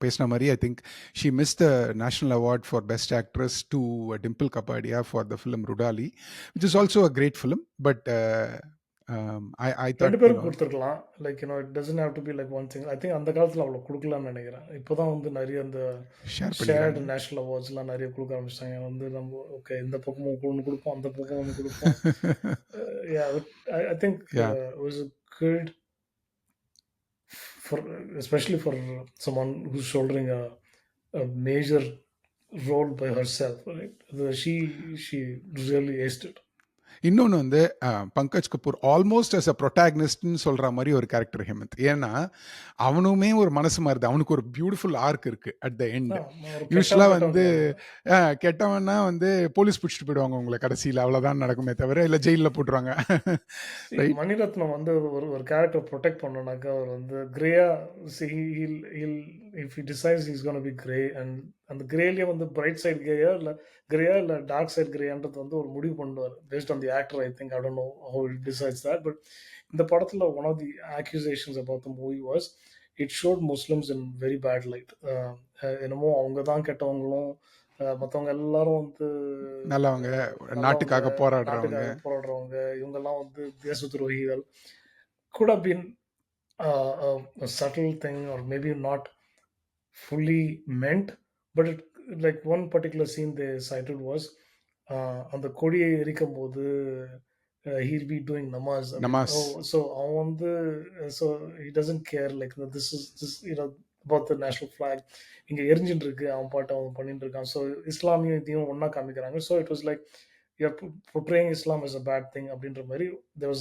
பேசின மாதிரி I think she miss the national award for best actress to Dimple Kapadia for the film Rudaali, which is also a great film. But I ரெண்டு thought பேரும் கொடுத்துருக்கலாம். Like it doesn't have to be like one thing. I think அந்த காலத்தில் அவ்வளோ கொடுக்கலாம்னு நினைக்கிறேன். இப்போதான் வந்து நிறைய அந்த ஷேர் ஷேர்டு பண்ணிக்கிறாங்க. நேஷனல் அவார்ட்ஸ்லாம் நிறைய கொடுக்க ஆரம்பிச்சிட்டாங்க. வந்து நம்ம ஓகே இந்த பக்கம் ஒன்று கொடுப்போம், அந்த பக்கம் ஒன்று கொடுப்போம். I think Yeah. Was good for, especially for someone who's shouldering a major role by herself, right? She really aced it. இன்னொன்று வந்து Pankaj Kapoor almost as a ப்ரொட்டாகனிஸ்ட்னு சொல்கிற மாதிரி ஒரு கேரக்டர் ஹேமந்த். ஏன்னா அவனுமே ஒரு மனசு மாறுது, அவனுக்கு ஒரு பியூட்டிஃபுல் ஆர்க் இருக்குது அட் த எண்ட். யூஸ்வலாக வந்து கெட்டவன்னா வந்து போலீஸ் பிடிச்சிட்டு போயிடுவாங்க உங்களை கடைசியில், அவ்வளோதான் நடக்குமே தவிர, இல்லை ஜெயிலில் போட்டுருவாங்க. மணிரத்னம் வந்து ஒரு கேரக்டர் ப்ரொடெக்ட் பண்ணனாக்கா அவர் வந்து கிரேயா, if he decides is gonna be grey, and அந்த கிரேலயே வந்து பிரைட் சைடு கிரேயா இல்ல டார்க் சைடு கிரேன்றது வந்து ஒரு முடிவு பண்ணுவார் based on the actor. I think I don't know how it decides that. But இந்த படத்துல one of the accusations about the movie was it showed Muslims in very bad light. என்னமோ அவங்க தான் கெட்டவங்களும், மற்றவங்க எல்லாரும் வந்து நல்லவங்க, நாட்டுக்காக போராடுறவங்க, இவங்கெல்லாம் வந்து தேச துரோகிகள். could have been a subtle thing, or maybe not fully meant, but it, like one particular scene they cited was அந்த கொடியை எரிக்கும் போது he'll be doing namaz. Namaz. So அவன் வந்து so he doesn't care like this about the national flag இங்க எரிஞ்சிட்டு இருக்கு, அவன் பாட்டு அவன் பண்ணிட்டு இருக்கான். ஸோ இஸ்லாமியும் இதையும் ஒன்னா காமிக்கிறாங்க. So it was like you're portraying Islam as a bad thing அப்படின்ற மாதிரி there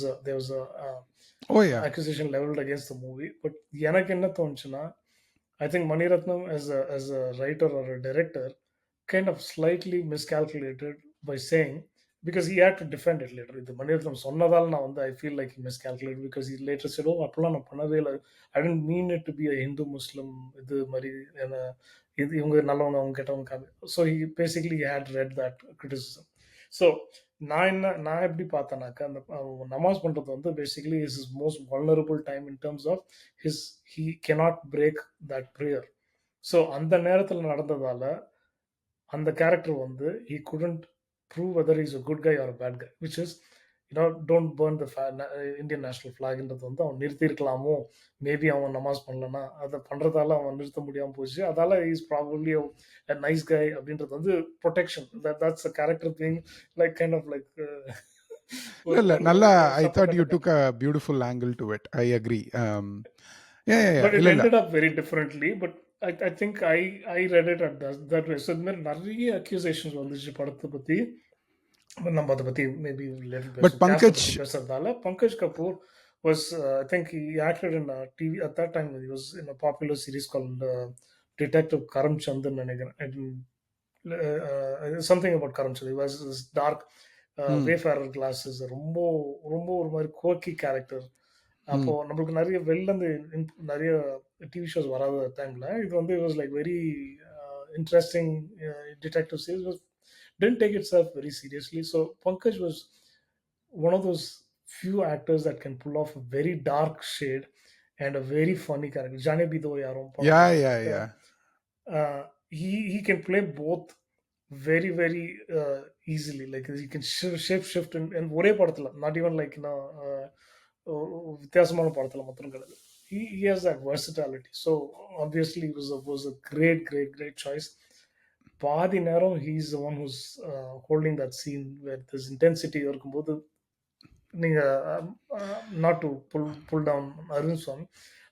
was a accusation leveled against the movie. But எனக்கு என்ன தோணுச்சுன்னா, I think Mani Ratnam as a writer or a director kind of slightly miscalculated by saying, because he had to defend it later. இது மணிரத்னம் சொன்னதால் நான் வந்து I feel like he miscalculated, because he later said, oh அப்பெல்லாம் நான் பண்ணவே இல்லை, I didn't mean it to be a Hindu Muslim இது மாதிரி, இது இவங்க நல்லவங்க அவங்க கெட்டவங்க. So he basically had read that criticism. So நான் எப்படி பார்த்தேனாக்கா, அந்த நமாஸ் பண்றது வந்து basically is is most vulnerable time in terms of he cannot break that prayer. So அந்த நேரத்தில் நடந்ததால அந்த கேரக்டர் வந்து he couldn't prove whether he's a good guy or a bad guy, which is don't burn the Indian national ஃபிளாக்ன்றது வந்து அவன் நிறுத்திருக்கலாமோ, maybe அவன் நமாஸ் பண்ணலன்னா அதை பண்றதால அவன் நிறுத்த முடியாமல் போச்சு. அதால is probably a nice guy அப்படின்றது வந்து protection. that's a character thing, like kind of like இல்ல நல்லா I thought you took a beautiful angle to it. I agree. But it ended up very differently. But I think I read it at that way. So இந்த மாதிரி நிறைய accusations வந்துச்சு படத்தை பத்தி. நம்ம அதை பத்தி maybe But பேசுறதால Pankaj Kapoor was I think he acted in a TV at that time. He was in a popular series called Detective Karamchand நினைக்கிறேன். Something about Karamchand. He was this dark wayfarer glasses, ரொம்ப ரொம்ப ஒரு மாதிரி கோக்கி character. அப்போ நம்மளுக்கு நிறைய வெளில நிறைய டிவி ஷோஸ் வராத டைம்ல இது வந்து it was like very interesting detective series. Didn't take itself very seriously. So Pankaj was one of those few actors that can pull off a very dark shade and a very funny character. Jane Bhi Do Yaron. Yeah. He can play both very very easily. Like he can shift and ஒரே படத்துல, not even like வித்தியாசமான படத்துல மாத்திரம் கிடையாது. He has that versatility. So obviously it was a great choice. பாதி நேரம் he is the one who's holding that scene where this intensity இருக்கும்போது, நீங்க not to pull down Arun Swami,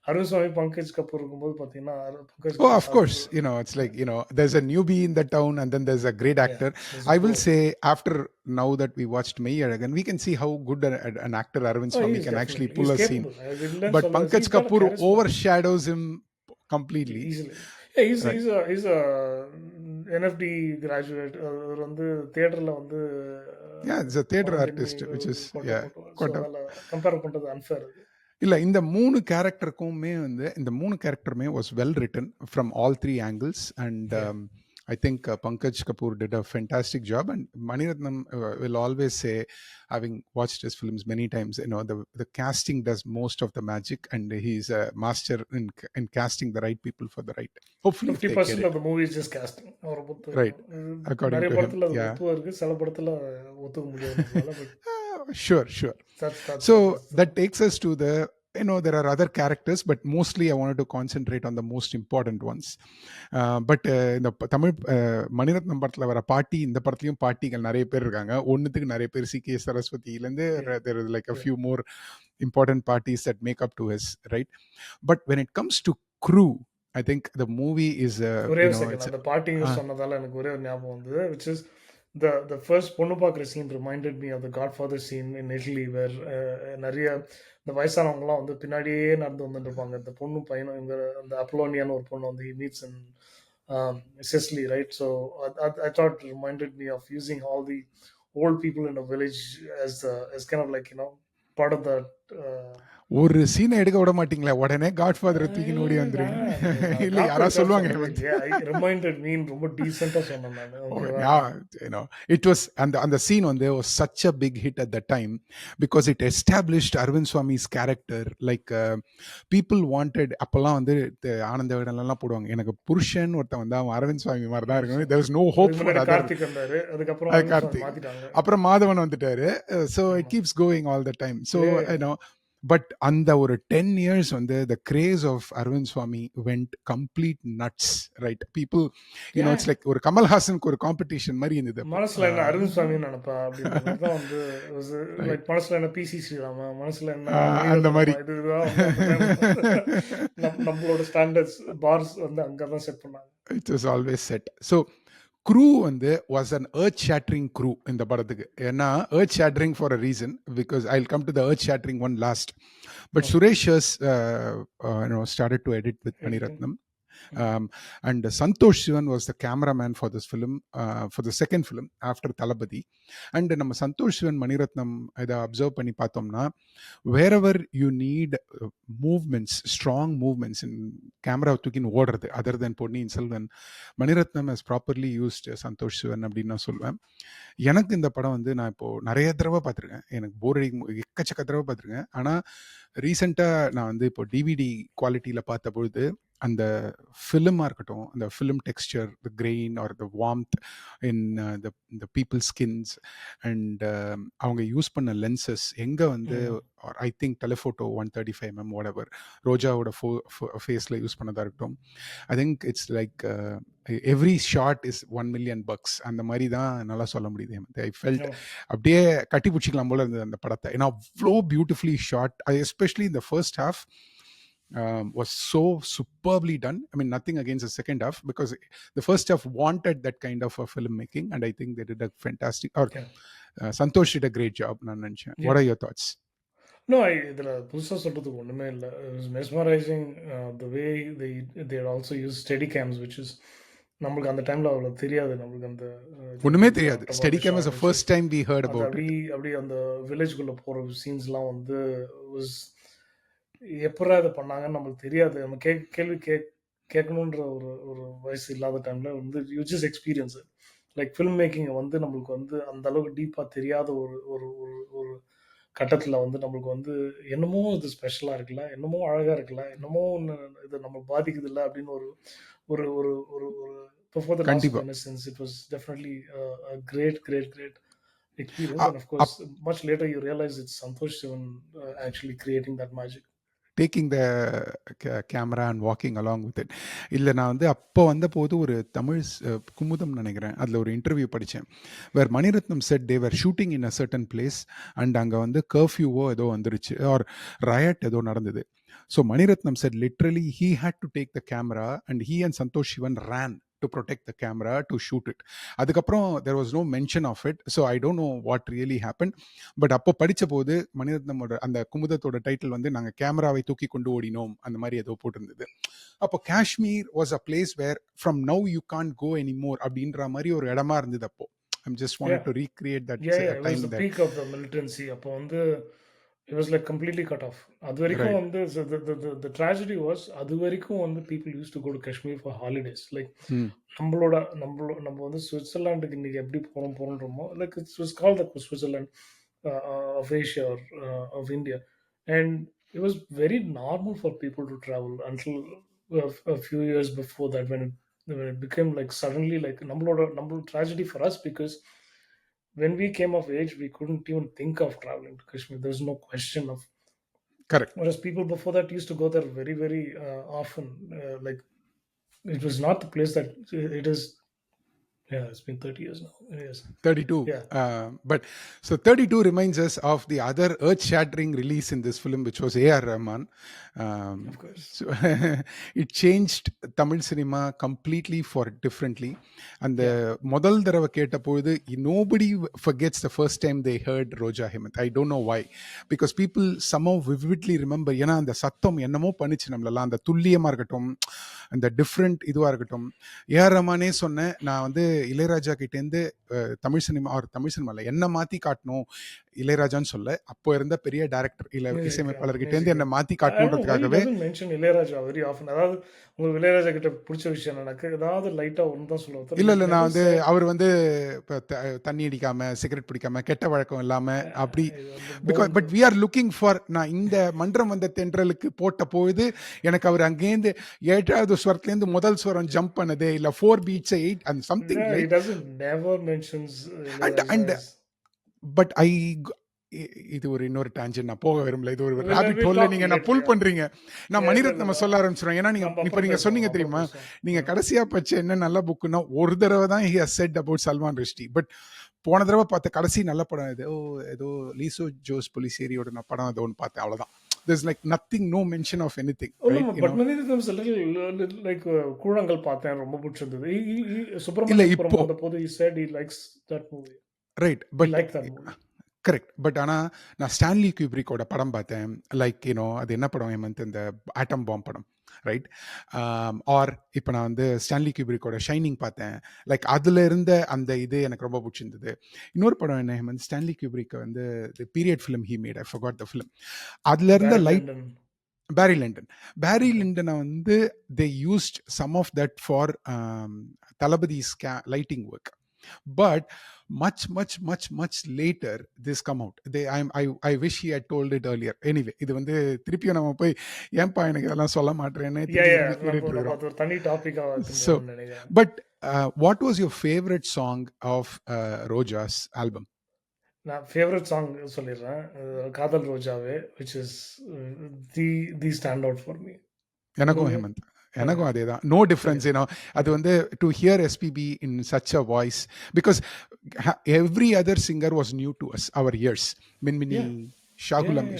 Arun சுவாமி, பங்கஜ் கபூர் இருக்கும்போது பார்த்தீங்கன்னா, Pankaj Oh, Kapoor of sir course. It's like, there's a newbie in the town and then there's a great yeah, actor. there's a I will pro. say, after now that we watched Meyyalagan, we can see how good an actor Arvind Oh, he Swamy is can actually definitely. pull He's a scene. capable. அது இல்லன்னு But சொல்லல. Pankaj He's got a Kapoor charisma. overshadows him completely. Easily. Yeah, Right. he's a NFD graduate. அவர் வந்து தியேட்டர்ல வந்து Yeah, it's a theater படம் பண்ணி artist, which is, கொட்ட yeah, போட்டுவார். So quite a. அதில் கம்பேர் பண்ணுறது அன்ஃபேர் அது. இல்ல இந்த 3 கேரக்டருக்குமே இந்த 3 கேரக்டருமே was well written from all 3 angles and Yeah. I think Pankaj Kapoor did a fantastic job, and Maniratnam will always say, having watched his films many times, the casting does most of the magic, and he's a master in casting the right people for the right. Hopefully, if they get 50% it of the movie is just casting. அவரை பொறுத்த right, வரைக்கும் according நிறைய to him. படத்தில் அது Yeah. ஒத்துவா சில படத்தில் ஒத்துக்க முடியாது நம்மளால. But Sure. that's So that's that takes us to the, there are other characters, but mostly I wanted to concentrate on the most important ones. But இந்த தமிழ் மணிரத்னம் படத்தில் வர பாட்டி, இந்த படத்துலையும் பாட்டிகள் நிறைய பேர் இருக்காங்க. ஒன்றுத்துக்கு நிறைய பேர், சி.கே. சரஸ்வதியிலேருந்து there is like a few more important parties that make up to his, right? But when it comes to crew, I think the movie is, ஒரே ஒரு செகண்ட் அந்த பாட்டிங்க சொன்னதால எனக்கு ஒரே ஒரு ஞாபகம் வந்தது, which is the first பொண்ணு பார்க்குற scene reminded me of the Godfather scene in Italy where நிறைய இந்த வயசானவங்கலாம் வந்து பின்னாடியே நடந்து வந்துட்டு இருப்பாங்க. இந்த பொண்ணும் பையனும் இவங்க அந்த அப்லோனியான்னு ஒரு பொண்ணு வந்து he meets in Sicily, right? So I thought it reminded me of using all the old people in a village as kind of like part of that. ஒரு சீனை எடுக்க விட மாட்டீங்களா, உடனே காட்ஃபாதரை தூக்கின்னு ஓடி வந்துருவீங்க. இல்லை யாராவது சொல்லுவாங்க, ரிமைண்டட் மீன் ரொம்ப டீசெண்டா சொன்னேன் நான். it was, and the scene was such a big hit at that time because it established Arvind Swamy's character. Like people wanted, அப்பெல்லாம் வந்து ஆனந்த விடலாம் போடுவாங்க, எனக்கு புருஷன் ஒருத்தன் வந்து அவன் அரவிந்த் சுவாமி மாதிரி தான் இருக்கணும். there was no hope for other. Karthik வந்தாரு, அதுக்கப்புறம் கார்த்திக், மாத்திட்டாங்க, அப்புறம் மாதவன் வந்துட்டாரு. so it keeps going all the time. So but அந்த ஒரு 10 years வந்து the craze of Arvind Swamy went complete nuts, right? People, it's like ஒரு கமல்ஹாசனுக்கு ஒரு காம்படிஷன் மாதிரி இருந்தது. மனசுல என்ன அரவிந்த் சுவாமி நினைப்பா அப்படின்ற தான் வந்து லைக் மனசுல என்ன பிசி ஸ்ரீராமா, மனசுல என்ன அந்த மாதிரி இதுதான் நம்மளோட ஸ்டாண்டர்ட்ஸ் பார்ஸ் வந்து அங்கதான் செட் பண்ணாங்க. It was always set. So crew வந்து was an earth shattering crew இந்த படத்துக்கு. ஏன்னா earth shattering for a reason, because I'll come to the earth shattering one last. But Suresh started to edit with Maniratnam. And Santosh Sivan was the cameraman for this film, for the second film after Thalapathy. And நம்ம சந்தோஷ் சிவன் மணிரத்னம் இதை observe பண்ணி பார்த்தோம்னா, wherever you need movements, strong movements in camera தூக்கின்னு ஓடுறது, other than Ponniyin Selvan, Mani Ratnam has properly used Santhosh Sivan அப்படின்னு நான் சொல்லுவேன். எனக்கு இந்த படம் வந்து நான் இப்போ நிறைய தடவை பார்த்துருக்கேன், எனக்கு போர் அடிக்கும், எக்கச்சக்க தடவை பார்த்துருக்கேன். ஆனால் ரீசெண்டாக நான் வந்து இப்போ டிவிடி குவாலிட்டியில் பார்த்த பொழுது அந்த ஃபிலிமாக இருக்கட்டும், அந்த film texture, the grain or the warmth in the people skins and அவங்க யூஸ் பண்ண லென்சஸ் எங்கே வந்து, I think telephoto 135mm whatever ரோஜாவோட ஃபேஸில் யூஸ் பண்ணதாக இருக்கட்டும், I think it's like every shot is $1 million அந்த மாதிரி தான் நல்லா சொல்ல முடியுது. ஐ ஃபெல்ட் அப்படியே கட்டி பிடிச்சிக்கலாம் போல இருந்தது அந்த படத்தை. ஏன்னா அவ்வளோ பியூட்டிஃபுல்லி ஷாட், எஸ்பெஷலி இந்த first half was so superbly done. I mean, nothing against the second half, because the first half wanted that kind of a filmmaking, and I think they did a fantastic, or Santosh did a great job. What are your thoughts? No, இதில் புதுசாக சொல்கிறதுக்கு ஒன்றுமே இல்லை. It was mesmerizing the way they also use steady cams, which is நம்மளுக்கு அந்த டைமில் அவ்வளோ தெரியாது, நம்மளுக்கு அந்த ஒன்றுமே தெரியாது. steady cam is the first time we heard about it. அப்படி அந்த வில்லேஜ்குள்ளே போகிற சீன்ஸ்லாம் வந்து was எப்பரா இதை பண்ணாங்கன்னு நம்மளுக்கு தெரியாது. நம்ம கேள்வி கேட்கணுன்ற ஒரு வயசு இல்லாத டைமில் வந்து you just experience like film மேக்கிங்கை வந்து நம்மளுக்கு வந்து அந்த அளவுக்கு டீப்பாக தெரியாத ஒரு கட்டத்தில் வந்து நம்மளுக்கு வந்து என்னமோ இது ஸ்பெஷலாக இருக்குல்ல, என்னமோ அழகாக இருக்குல்ல, என்னமோ ஒன்று இது நம்ம பாதிக்குது இல்லை அப்படின்னு ஒரு ஒரு ஒரு ஒரு before the last innocence, it was definitely a great experience. And of course, much later you realize it's Santosh Sivan actually creating that magic. Taking the camera and walking along with it. இல்லை நான் வந்து அப்போ வந்தபோது ஒரு தமிழ் குமுதம் நினைக்கிறேன், அதில் ஒரு interview படித்தேன். வேர் Mani Ratnam set Thevar shooting in a certain place and அங்கே வந்து கர்ஃப்யூவோ ஏதோ வந்துருச்சு ஆர் ரயட் ஏதோ நடந்தது. So Mani Ratnam set literally he had to take the camera and he and Santhosh Sivan ரேன் to protect the camera to shoot it. அதுக்கப்புறம் there was no mention of it. So I don't know what really happen. But அப்போ படித்த போது மணிரத்னமோட அந்த குமுதத்தோட title வந்து நாங்கள் கேமராவை தூக்கி கொண்டு ஓடினோம் அந்த மாதிரி ஏதோ போட்டிருந்தது. அப்போ Kashmir was a place where from now you can't go anymore அப்படின்ற மாதிரி ஒரு இடமா இருந்தது அப்போ. I'm just wanted Yeah. to recreate that Yeah, it was time the that peak of the militancy. அப்போ வந்து it was like completely cut off. அது வரைக்கும் right. வந்து the tragedy was அது வரைக்கும் வந்து people used to go to Kashmir for holidays. Like Hmm. நம்ம வந்து சுவிட்சர்லாண்டுக்கு இன்னைக்கு எப்படி போறோன்றோமோ, like it was called the Switzerland of Asia or of India, and it was very normal for people to travel until a few years before that, when it became like suddenly like நம்மளோட tragedy for us, because when we came of age, we couldn't even think of traveling to Kashmir. There's no question of. Correct. Whereas people before that used to go there very, very often. Like it was not the place that it is. Yeah, it's been 30 years now. Yes. 32. Yeah. But so 32 reminds us of the other earth-shattering release in this film, which was A.R. Rahman. Of course. So it changed Tamil cinema completely for differently. And the முதல் தடவை கேட்ட பொழுது nobody forgets the first time they heard Roja Hemant. I don't know why. Because people somehow vividly remember. ஏன்னா அந்த சத்தம் என்னமோ பண்ணிச்சு நம்மளெல்லாம், அந்த துல்லியமா இருக்கட்டும், அந்த டிஃப்ரெண்ட் இதுவாக இருக்கட்டும். ஏஆர் ரஹ்மானே சொன்னேன், நான் வந்து இளையராஜா கிட்டேருந்து தமிழ் சினிமா தமிழ் சினிமாவில் என்ன மாற்றி காட்டணும் இளையராஜான்னு சொல்ல, அப்போ இருந்த பெரிய டைரக்டர் இசையமைப்பாளர்கிட்டேருந்து என்னை மாற்றி காட்டணுன்றதுக்காகவே இளையராஜா வெரி ஆஃபன். அதாவது உங்களுக்கு இளையராஜா கிட்ட பிடிச்ச விஷயம் எனக்கு ஏதாவது லைட்டா ஒன்று தான் சொல்லுவாங்க. இல்லை நான் வந்து அவர் வந்து இப்போ தண்ணி அடிக்காம சிகரெட் பிடிக்காம கெட்ட வழக்கம் இல்லாம அப்படி. Because but we are looking for, நான் இந்த மன்றம் வந்த தென்றலுக்கு போட்ட பொழுது எனக்கு அவர் அங்கேருந்து 7வது ஸ்வரத்துலேருந்து முதல் ஸ்வரம் ஜம்ப் பண்ணது, இல்லை 4 beats 8 and something like and but I இது ஒரு இன்னொரு டான்ஜென்ட், நான் போக விரும்பல, இது ஒரு ராபிட் ஹோல்ல நீங்க நான் புல் பண்றீங்க. நான் மணிரத்னம் சொல்ல ஆரம்பிச்சிடுறேன். ஏன்னா நீங்க இப்ப நீங்க சொன்னீங்க தெரியுமா, நீங்க கடைசியா பச்ச என்ன நல்ல புக்குன்னா ஒரு தடவை தான் he has said about Salman Rushdie. But போன தடவை பார்த்த கடைசி நல்ல படம் இது ஏதோ லீசோ ஜோஸ் பொலிசேரியோட படம் ஏதோ ஒன்று பார்த்தேன், அவ்வளவுதான். There's like nothing, no mention of anything. Right? But Manirathnam's a little like கூழங்கள் பார்த்தேன், ரொம்ப பிடிச்சிருந்தது. சுப்ரமணியம் போது he said he likes that movie. Right, but he liked that movie. Correct. But ஆனால் நான் ஸ்டான்லி கியூப்ரிக்கோட படம் பார்த்தேன். லைக் அது என்ன படம் ஹேமந்த், இந்த ஆட்டம் பாம் படம், ரைட்? ஆர் இப்போ நான் வந்து ஸ்டான்லி கியூப்ரிக்கோட ஷைனிங் பார்த்தேன். லைக் அதில் இருந்த அந்த இது எனக்கு ரொம்ப பிடிச்சிருந்தது. இன்னொரு படம் என்ன ஹேமந்த், ஸ்டான்லி கியூப்ரிக் வந்து the period film he made, I forgot the film. அதில் இருந்த லைட் பேரி லிண்டனை வந்து they used some of that for Thalapathi's lighting work. But much later this come out. I wish he had told it earlier. Anyway, இது வந்து திருப்பியும் நம்ம போய் ஏன்பா எனக்கு இதெல்லாம் சொல்ல மாட்டேன்னு தனி டாபிக்கா. So but what was your favorite song of Roja's album? நான் ஃபேவரட் சாங் சொல்லிடுறேன், காதல் Rojave, which is the stand out for me. எனக்கும் ஹேமந்த் எனக்கும் அதே தான். No difference. அது வந்து to hear SPB in such a voice, because every other singer was new to us our ears. Minmini,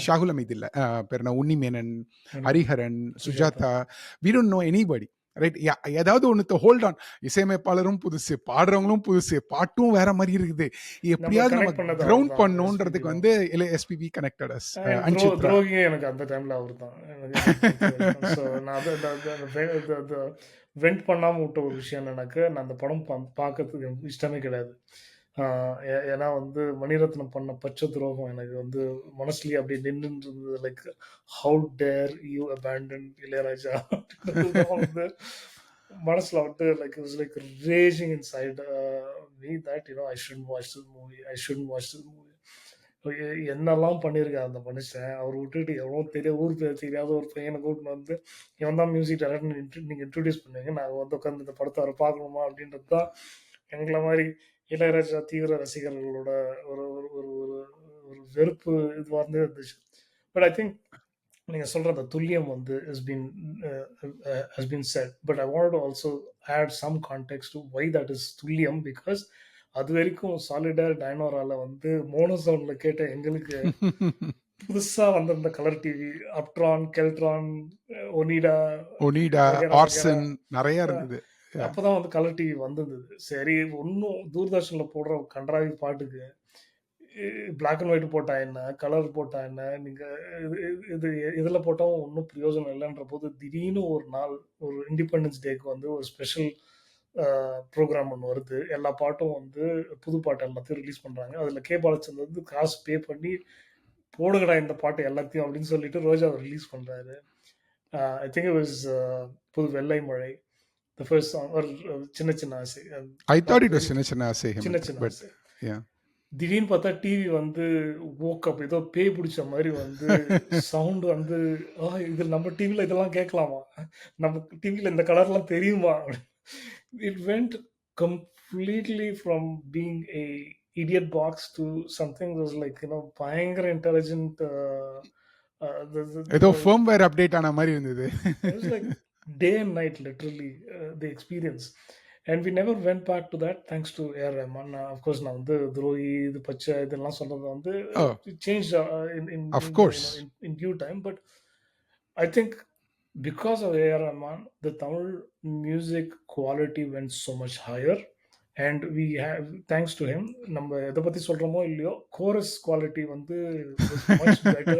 Shahul Hameed இல்லை, பேர் என்ன, Unni Menon, Hariharan, Sujatha, we don't know anybody, right? ஏதாவது ஒன்று ஹோல்ட் ஆன். இசையமைப்பாளரும் புதுசு, பாடுறவங்களும் புதுசு, பாட்டும் வேற மாதிரி இருக்குது. எப்படியாவது நம்ம கிரவுண்ட் பண்ணணுன்றதுக்கு வந்து எஸ்பிபி கனெக்டட் அஸ். எனக்கு அந்த டைம்ல அவர் தான் வெண்ட் பண்ணாம விட்ட ஒரு விஷயம். எனக்கு நான் அந்த படம் பார்க்கறதுக்கு இஷ்டமே கிடையாது. ஏன்னா வந்து மணிரத்னம் பண்ண பச்சை துரோகம் எனக்கு வந்து மனசுலயே அப்படி நின்று இருந்தது. Like how dare you abandon Ilaiyaraaja வந்து மனசுல வந்து like it was like raging inside me that I shouldn't watch this movie. என்னெல்லாம் பண்ணியிருக்காரு அந்த மனுஷன். அவர் விட்டுட்டு எவ்வளோ ஊர் பேர் தெரியாத ஒரு பையனை கூட்டின்னு வந்து இவன் தான் மியூசிக் டைரக்டர் நீங்கள் இன்ட்ரடியூஸ் பண்ணுவீங்க, நாங்கள் வந்து உட்காந்து இந்த படத்தை அவரை பார்க்கணுமா அப்படின்றது தான் எங்களை மாதிரி இளையராஜா தீவிர ரசிகர்களோட ஒரு ஒரு ஒரு ஒரு வெறுப்பு இதுவாக இருந்துச்சு. பட் ஐ திங்க் நீங்க சொல்ற அந்த துல்லியம் வந்து has been said, but I wanted to also add some context to why that is துல்லியம். பிகாஸ் அது வரைக்கும் சாலிடர் டைனோரால வந்து மோனோ சவுண்ட்ல கேட்ட எங்களுக்கு புதுசா வந்திருந்த கலர் டிவி, அப்ட்ரான், கெல்ட்ரான், ஒனிடா ஒனிடா, வகைரா வகைரா. ஆர்சன் நெறைய இருந்தது. Yeah. அப்பதான் வந்து கலர் டிவி வந்திருந்தது. சரி, ஒன்னும் தூர்தர்ஷன்ல போடுற கண்ட்ராவி பாட்டுக்கு பிளாக் அண்ட் ஒயிட் போட்டா என்ன, கலர் போட்டா என்ன, நீங்க இது இது இதுல போட்டாவும் ஒன்னும் பிரயோஜனம் இல்லன்ற போது, திடீர்னு ஒரு நாள் ஒரு இண்டிபெண்டன்ஸ் டேக்கு வந்து ஒரு ஸ்பெஷல் ப்ரோகிராம் ஒண்ணு வருது. எல்லா பாட்டும் வந்து புது பாட்டு எல்லாத்தையும் ரிலீஸ் பண்றாங்க. அதுல கே. பாலச்சந்தர் வந்து காசு பே பண்ணி, "போடுங்கடா இந்த பாட்டு எல்லாத்தையும்" அப்படின்னு சொல்லிட்டு ரோஜாவ ரிலீஸ் பண்றாரு. ஐ திங்க் இட் வாஸ் புது வெள்ளை மழை. தி ஃபர்ஸ்ட் சாங் ஒரு சின்ன சின்ன ஆசை. I thought not it was very சின்ன சின்ன ஆசை, சின்ன ஹேமந்த். சின்ன But ஆசை. yeah. திடீர்னு பார்த்தா டிவி வந்து woke up, ஏதோ பேய் பிடிச்ச மாரி வந்து சவுண்ட் வந்து, இது நம்ம டிவில இதெல்லாம் கேட்கலாமா? நம்ம டிவில இந்த கலர்லாம் தெரியுமா? It went completely from being a idiot box to something that was like, பயங்கர இன்டெலிஜென்ட். ஏதோ ஃபர்ம்வேர் அப்டேட் ஆன மாரி இருந்தது. It was like day and night, literally, the experience. And we never went back to that, thanks to A.R. Rahman. Of course, now the Drohi, the Pacha, இதெல்லாம் சொன்னது வந்து Oh, it changed of course. in due time. But I think because of A.R. Rahman, the Tamil music quality went so much higher. And we have, thanks to him, நம்ம எதை பத்தி சொல்றோமோ இல்லையோ, chorus quality வந்து was much better.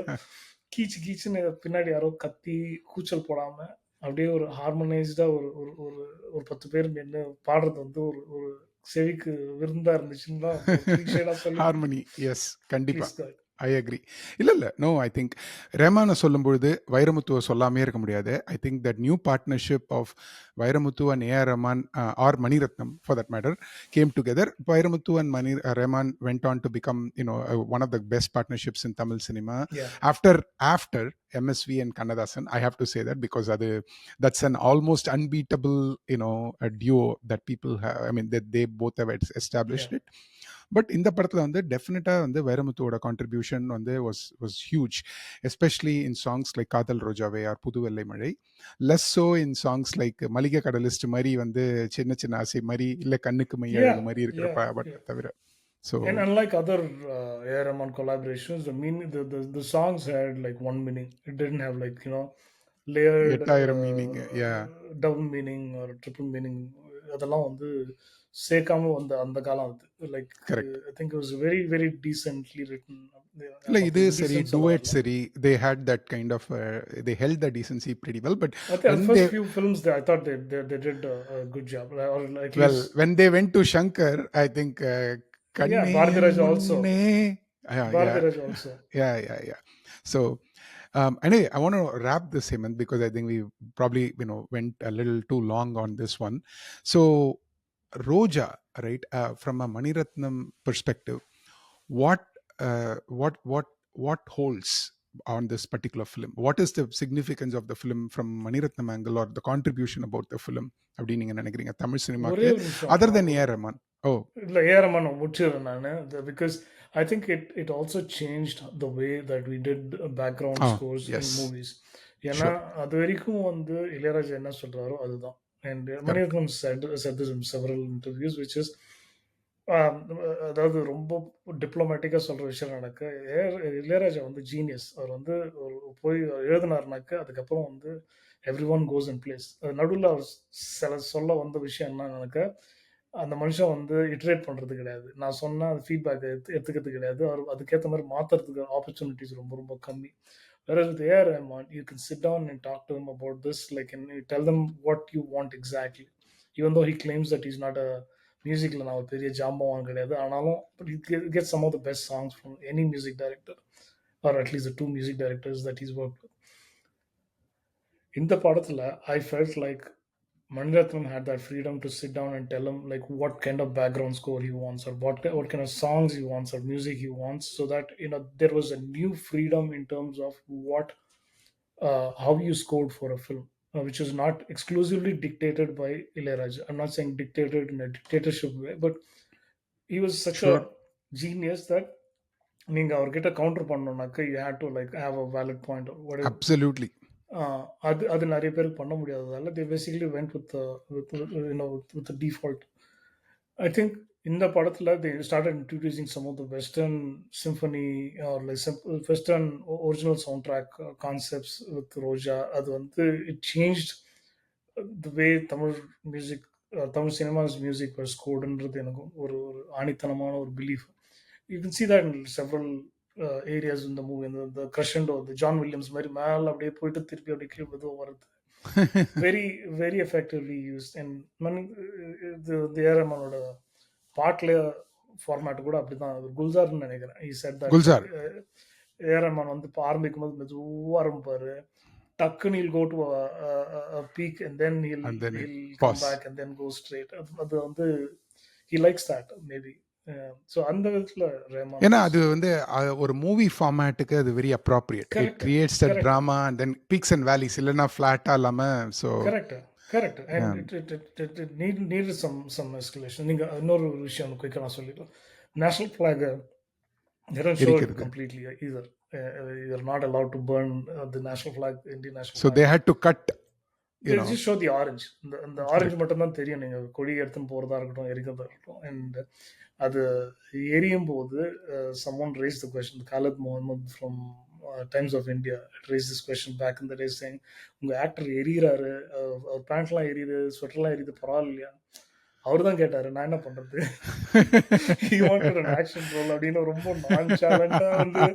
கீச்சு கீச்சுன்னு பின்னாடி யாரோ கத்தி கூச்சல் போடாம அப்படியே ஒரு ஹார்மனைஸ்டா ஒரு ஒரு ஒரு ஒரு 10 பேர் நின்னு பாடுறது வந்து ஒரு ஒரு செவிக்கு விருந்தா இருந்துச்சுன்னு தான் கிளிஷேடா சொல்லி ஹார்மனி. எஸ், கண்டிப்பா. Please god. I agree. இல்ல. நோ, ஐ திங்க் ரஹ்மான சொல்லும்பொழுது வைரமுத்துவ சொல்லாமயே இருக்க முடியாது. I think that new partnership of Vairamuthu and AR Rahman, or Mani Ratnam for that matter, came together. Vairamuthu and Rahman went on to become one of the best partnerships in Tamil cinema Yeah. after MSV and Kannadasan. I have to say that because that's an almost unbeatable, a duo that people have. I mean, that they both have established Yeah. it. But இந்த படத்தில் வந்து டெஃபினட்டாக வந்து வைரமுத்துவோட contribution வந்து was huge, especially in songs like காதல் Rojave R புது வெள்ளை மழை. Less so in songs like மளிகை கடலிஸ்ட் மாதிரி வந்து சின்ன சின்ன ஆசை மாதிரி, இல்லை கண்ணுக்கு மை Yeah. அழகு மாதிரி இருக்கிற Yeah. படத்தை Yeah. தவிர. So And unlike other A.R. Rahman collaborations, the meaning, the songs had like one meaning. It didn't have like, layered 8000 meaning. Yeah, double meaning or triple meaning. அதெல்லாம் வந்து சேர்க்காம வந்த அந்த காலம் அது. Like correct. I think it was very very decently written. இல்லை, இது சரி, duet சரி, they had that kind of they held the decency pretty well. But I think when the first they few films, I thought they did a good job, or at well least. when they went to Shankar, I think Yeah, கண்ணே Bharati Raj also. முன்னே. Bharati Yeah. Raj also. Yeah. So anyway, I want to wrap this, Hemant, because I think we probably went a little too long on this one. So Roja, right, from a Maniratnam perspective, what what holds on this particular film? What is the significance of the film from Maniratnam angle, or the contribution about the film அப்படி நீங்க நினைக்கிறீங்க தமிழ் ஒரே சினிமாக்கு, ஒரு நிமிஷம். other than A.R. Rahman? Oh, இல்ல, A.R. Rahman முடிச்சிடுறேன் நான். Because I think it also changed the way that we did background scores in yes, movies. ஏன்னா sure, அது வரைக்கும் வந்து இளையராஜா என்ன சொல்றாரோ அதுதான். And correct. Maniratnam said this in several interviews, which is, அதாவது ரொம்ப டிப்ளமேட்டிக்கா சொல்ற விஷயம் நடக்க, இளையராஜா வந்து ஜீனியஸ். அவர் வந்து போய் எழுதினாருனாக்க அதுக்கப்புறம் வந்து every one cos in place. நடுவில் அவர் சில சொல்ல வந்த விஷயம் என்னன்னாக்க, அந்த மனுஷன் வந்து இட்ரேட் பண்றது கிடையாது. நான் சொன்னா அது ஃபீட்பேக் எடுத்துக்கிறது கிடையாது. அவர் அதுக்கேற்ற மாதிரி மாத்துறதுக்கு ஆப்பர்ச்சுனிட்டிஸ் ரொம்ப ரொம்ப கம்மி. Whereas with A.R. Rahman, you can sit down and talk to him about this, like, and you tell them what you want exactly. Even though he claims that he's not a மியூசிக்கில் நான் ஒரு பெரிய ஜாம்பவான் கிடையாது, ஆனாலும் get some of the best songs from any music director, or at least the two music directors that he's worked with. இந்த படத்தில் I felt like Maniratnam had that freedom to sit down and tell him like what kind of background score he wants, or what kind of songs he wants, or music he wants, so that there was a new freedom in terms of how you scored for a film, which is not exclusively dictated by Ilayaraja. I'm not saying dictated in a dictatorship way, but he was such Sure. a genius that நீங்க அவர்கிட்ட counter பண்ணணும்னாக்க you have to like have a valid point. Absolutely. அது அது நெறைய பேருக்கு பண்ண முடியாததால they basically went with with with default. I think இந்த படத்துல they started introducing some of the western symphony or like western original sound track concepts with Roja. அது வந்து it changed the way Tamil music, Tamil cinema's music was ஸ்கோர்டுன்றது எனக்கு ஒரு ஒரு ஆணித்தனமான ஒரு belief. You can see that in several areas இந்த movie. இந்த கிரஷண்டோ, இந்த ஜான் வில்லியம்ஸ் மாதிரி மேலே அப்படியே போயிட்டு திருப்பி அப்படியே கீழே மெதுவாக வருது. Very very effectively use. And இது ஏரமனோட பாட்டில் ஃபார்மேட் கூட அப்படிதான். குல்சார்னு நினைக்கிறேன். ஈ செட் தட் லைக் குல்சார். ஏரமன் வந்து இப்போ ஆரம்பிக்கும் போது மெதுவாக ஆரம்பிப்பாரு. டக்குன்னு he'll go to a peak and then he'll and then he'll come pause. back and then go straight. அது வந்து he likes that maybe. So அந்த விதத்தில் ரஹ்மான் ஏன்னா was அது வந்து ஒரு மூவி ஃபார்மேட்டுக்கு அது very appropriate. It correct, creates the correct, drama and then peaks and வேலிஸ், இல்லைன்னா ஃப்ளாட்டாக இல்லாமல். So correct, correct. And it needed some escalation. நீங்க இன்னொரு விஷயம் குயிக்காக நான் சொல்லிடுறேன். National flag they don't show it எரிக்கிறது. completely either. You're not allowed to burn the national flag, Indian national so flag. They had to cut They you know. just show the orange. இந்த orange மட்டும் தான் தெரியும். நீங்க கொடி எடுத்துன்னு போறதா இருக்கட்டும், எரிக்கிறதா இருக்கட்டும். அண்ட் அது எரியும் போது someone raised the question. Khalid Mohammed from Times of India raised this question back in the day saying, உங்க ஆக்டர் எரியிறாரு, அவர் பேண்ட்லாம் எரியுது, ஸ்வெட்டர்லாம் எரியுது, பரவாயில்லையா? அவர் தான் கேட்டாரு, நான் என்ன பண்றது? he wanted an action role அப்படின்னு ரொம்ப நான்சாலண்டா வந்து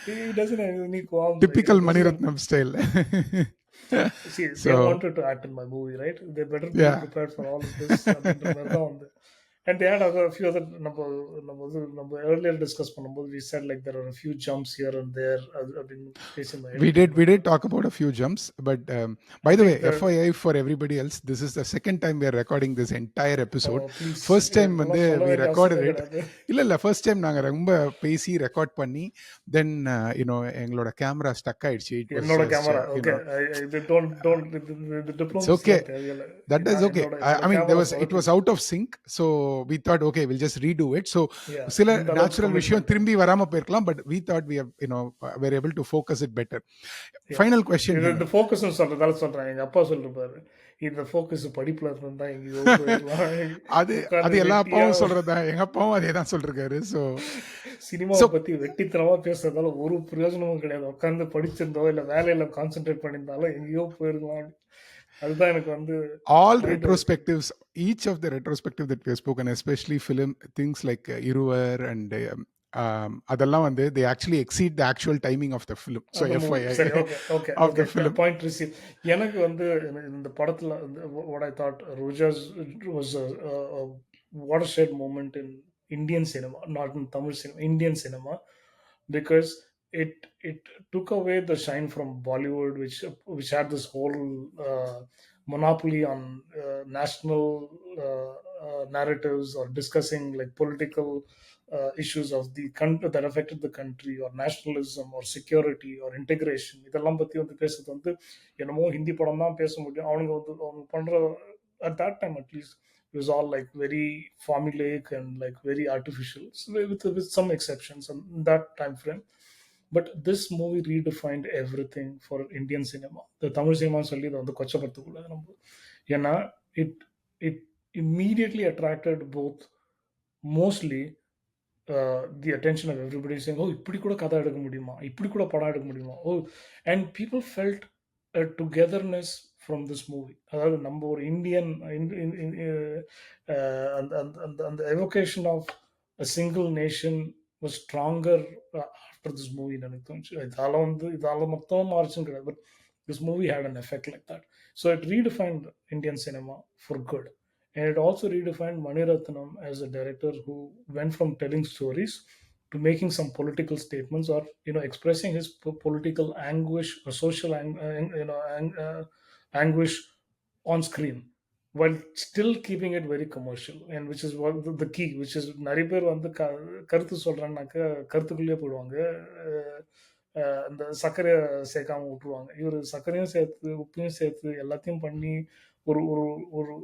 he doesn't have any qualms. Typical This is Mani Ratnam style. see, so they wanted to act in my movie, right? They better be yeah. prepared for all of this. அப்படின்ற மாதிரி தான் வந்து. And they had a few other நம்ம earlier discuss பண்ணும்போது we said like there are a few jumps here and there அப்படின்னு பேசியிருந்தோம். We did talk about a few jumps, but by I the way, think the FYI for everybody else, this is the second time we are recording this entire episode. please First time வந்து இதெல்லாம் சொல்ல we வேண்டிய recorded அவசியமே it. கிடையாது. இல்ல first time நாங்க ரொம்ப பேசி ரெக்கார்ட் பண்ணி then எங்களோட கேமரா ஸ்டக் ஆயிடுச்சு. It was என்னோட just, கேமரா ஓகே. இது don't it's டிப்ளமசி okay. தேவையில்லை. That is okay. I mean, it was out of sync, so we thought, okay, we'll just redo it. So சில natural விஷயம் திரும்பி வராம போயிருக்கலாம், but we thought we have, were able to focus it better. Final question இது here. இந்த ஃபோக்கஸ்னு சொல்றதால சொல்றேன். எங்க அப்பா சொல்லிருப்பாரு, இந்த ஃபோக்கஸ் படிப்புல இருந்தா எங்கேயோ போயிடலாம். அது எல்லா அப்பாவும் சொல்றதா, எங்க அப்பாவும் அதே தான் சொல்றாரு. ஸோ சினிமாவை பத்தி வெட்டித்தனமா பேசுறதால ஒரு பிரயோஜனமும் கிடையாது. உட்காந்து படிச்சிருந்தோ இல்ல வேலையில கான்சென்ட்ரேட் பண்ணியிருந்தாலும் எங்கேயோ போயிருக்கலாம். அதுதான் எனக்கு வந்து all retrospectives, each of the retrospective that we have spoken, especially film things like Iruvar and அதெல்லாம் வந்து they actually exceed the actual timing of the film. So FYI சரி, okay okay of okay the film. Point receive. எனக்கு வந்து இந்த படத்துல what I thought Rojas was a watershed moment in Indian cinema, not in Tamil cinema, Indian cinema, because it took away the shine from Bollywood, which had this whole monopoly on national narratives or discussing like political issues of the country that affected the country, or nationalism or security or integration. இதெல்லாம் பத்தி வந்து பேசுறது வந்து என்னமோ ஹிந்தி படம் தான் பேச முடியும். அவங்க பண்ற at that time at least it was all like very formulaic and like very artificial, so with some exceptions in that time frame. But this movie redefined everything for Indian cinema. The Tamil cinema சொல்லி இதை வந்து கொச்சப்படுத்தக்கூடாது நம்ம. ஏன்னா it it immediately attracted both mostly the attention of everybody saying, oh, இப்படி கூட கதை எடுக்க முடியுமா, இப்படி கூட படம் எடுக்க முடியுமா, oh, and people felt a togetherness from this movie. அதாவது நம்ம ஒரு இந்தியன் அந்த evocation of a single nation was stronger after this movie. எனக்கு தோணுச்சு இதால மொத்தம் மாறிச்சுன்னு கிடையாது, but this movie had an effect like that. So it redefined Indian cinema for good. And it also redefined Mani Ratnam as a director who went from telling stories to making some political statements, or expressing his political anguish or social anguish on screen, while still keeping it very commercial, and which is what the key, which is நிறைய பேர் வந்து கருத்து சொல்றேன்னாக்க கருத்துக்குள்ளேயே போயிடுவாங்க. இந்த சர்க்கரையை சேர்க்காம விட்டுருவாங்க. இவர் சர்க்கரையும் சேர்த்து உப்பையும் சேர்த்து எல்லாத்தையும் பண்ணி ஒரு ஒரு ஒரு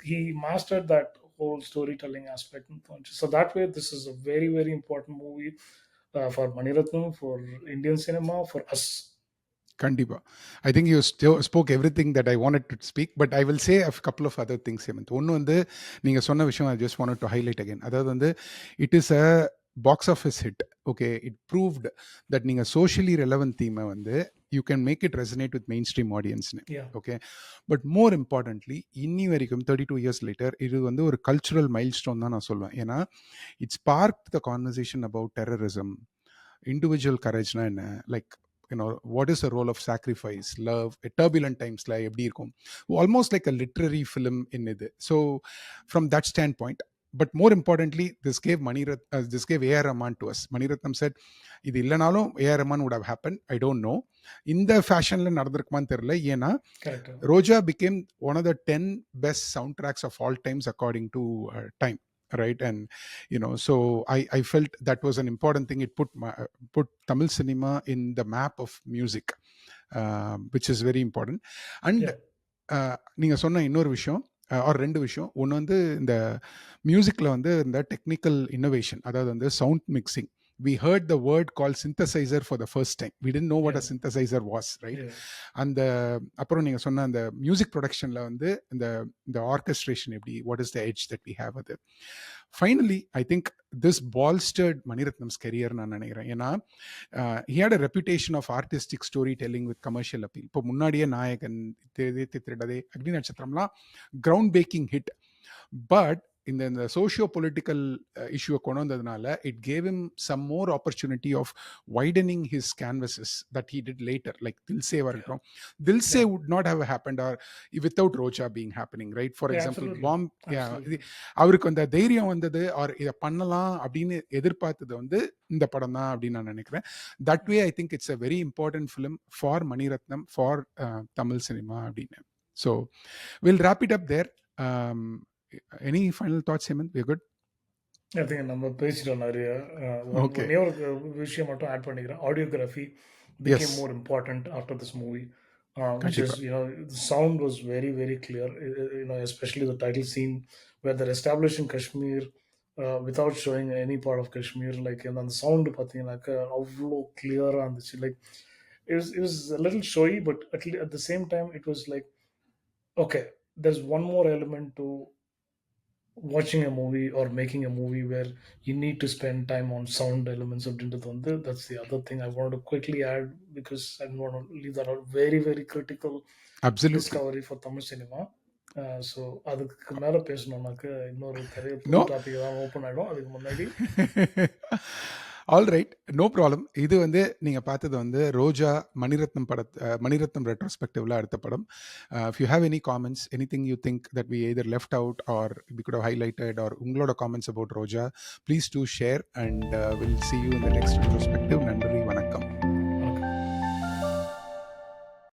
he mastered that whole storytelling aspect and punch. So that way, this is a very, very important movie for Maniratnam, for Indian cinema, for us. கண்டிப்பா. I think you spoke everything that I wanted to speak. But I will say a couple of other things Hemanth. ஒண்ணு வந்து நீங்க சொன்ன விஷயம் I just wanted to highlight again. அதாவது வந்து it is a box office hit. Okay. It proved that நீங்க socially relevant தீமை வந்து you can make it resonate with main stream ஆடியன்ஸ்னு. Yeah, okay. But more importantly இன்னி வரைக்கும் 32 years later இது வந்து ஒரு கல்ச்சுரல் மைல் ஸ்டோன் தான் நான் சொல்வேன். ஏன்னா it spark the conversation about terrorism, individual கரேஜ்னா என்ன, like what is the role of sacrifice, love, turbulent times la eppadi irukum, almost like a literary film in idu. So from that standpoint, but more importantly, this gave A.R. Rahman to us. Maniratnam said இது இல்லனாலும் A.R. Rahman would have happened. I don't know இந்த ஃபேஷன்ல நடந்திருக்குமான்னு தெரியல. ஏன்னா correct. Roja became one of the 10 best soundtracks of all times according to Time, right? And so I felt that was an important thing. It put Tamil cinema in the map of music, which is very important. And Yeah, நீங்க சொன்ன இன்னொரு விஷயம் ஒரு ரெண்டு விஷயம். ஒன்று வந்து இந்த மியூசிக்கில் வந்து இந்த டெக்னிக்கல் இன்னோவேஷன், அதாவது வந்து sound mixing. We heard the word called synthesizer for the first time. We didn't know what a Yeah. synthesizer was, right? yeah, அந்த அப்புறம் நீங்கள் சொன்ன அந்த மியூசிக் ப்ரொடக்ஷனில் வந்து இந்த ஆர்கெஸ்ட்ரேஷன் எப்படி, what is the edge that we have அது. Finally I think this பால்ஸ்டர்ட் Mani Ratnam's career நான் நினைக்கிறேன். ஏன்னா he had a reputation of artistic storytelling with commercial appeal. இப்போ முன்னாடியே நாயகன், திருடதே, அக்னி நட்சத்திரம்லாம் கிரவுண்ட் பேக்கிங் ஹிட். பட் இந்த சோஷியோ பொலிட்டிக்கல் இஷ்யூவை கொண்டு வந்ததுனால it gave him some more opportunity of widening his canvases that he did later, like Dilse இருக்கட்டும். Dilse Yeah. would not have happened or without Roja being happening, right? For Yeah, example, absolutely. bomb, Absolutely. அவருக்கு அந்த தைரியம் வந்தது R இதை பண்ணலாம் அப்படின்னு எதிர்பார்த்தது வந்து இந்த படம் தான் அப்படின்னு நான் நினைக்கிறேன். That way I think it's a very important film for Mani Ratnam, for Tamil cinema அப்படின்னு. So will wrap it up there. Any final thoughts, Hemant? We're good? I think நம்ம பேசிட்டோம் நிறைய. Okay. ஒரே ஒரு விஷயம் மட்டும் ஆட் பண்ணிக்கிறேன். Audiography became Yes. more important after this movie, which is, கண்டிப்பா. the sound was very, very clear, especially the title scene where they're establishing Kashmir without showing any part of Kashmir. Like, அந்த sound பார்த்தீங்கன்னாக்க அவ்வளோ கிளியராக இருந்துச்சு. Like, it was a little showy, but at the same time, it was like, okay, there's one more element to watching a movie or making a movie where you need to spend time on sound elements of Dindathandu. That's the other thing I wanted to quickly add, because I don't want to leave that out. Very, very critical Absolutely. discovery for Tamil cinema. So அதுக்கு மேலே பேசணும்னாக்க இன்னொரு பெரிய No. புது topic தான் open ஆகிடும். அதுக்கு முன்னாடி all right, no problem. இது வந்து நீங்கள் பார்த்தது வந்து ரோஜா மணிரத்னம் ரெட்ரோஸ்பெக்டிவ்ல அடுத்த படம். If you have any comments, anything you think that we either left out or we could have highlighted, or உங்களோட comments about Roja, please do share and will see you in the next retrospective. நன்றி, வணக்கம்.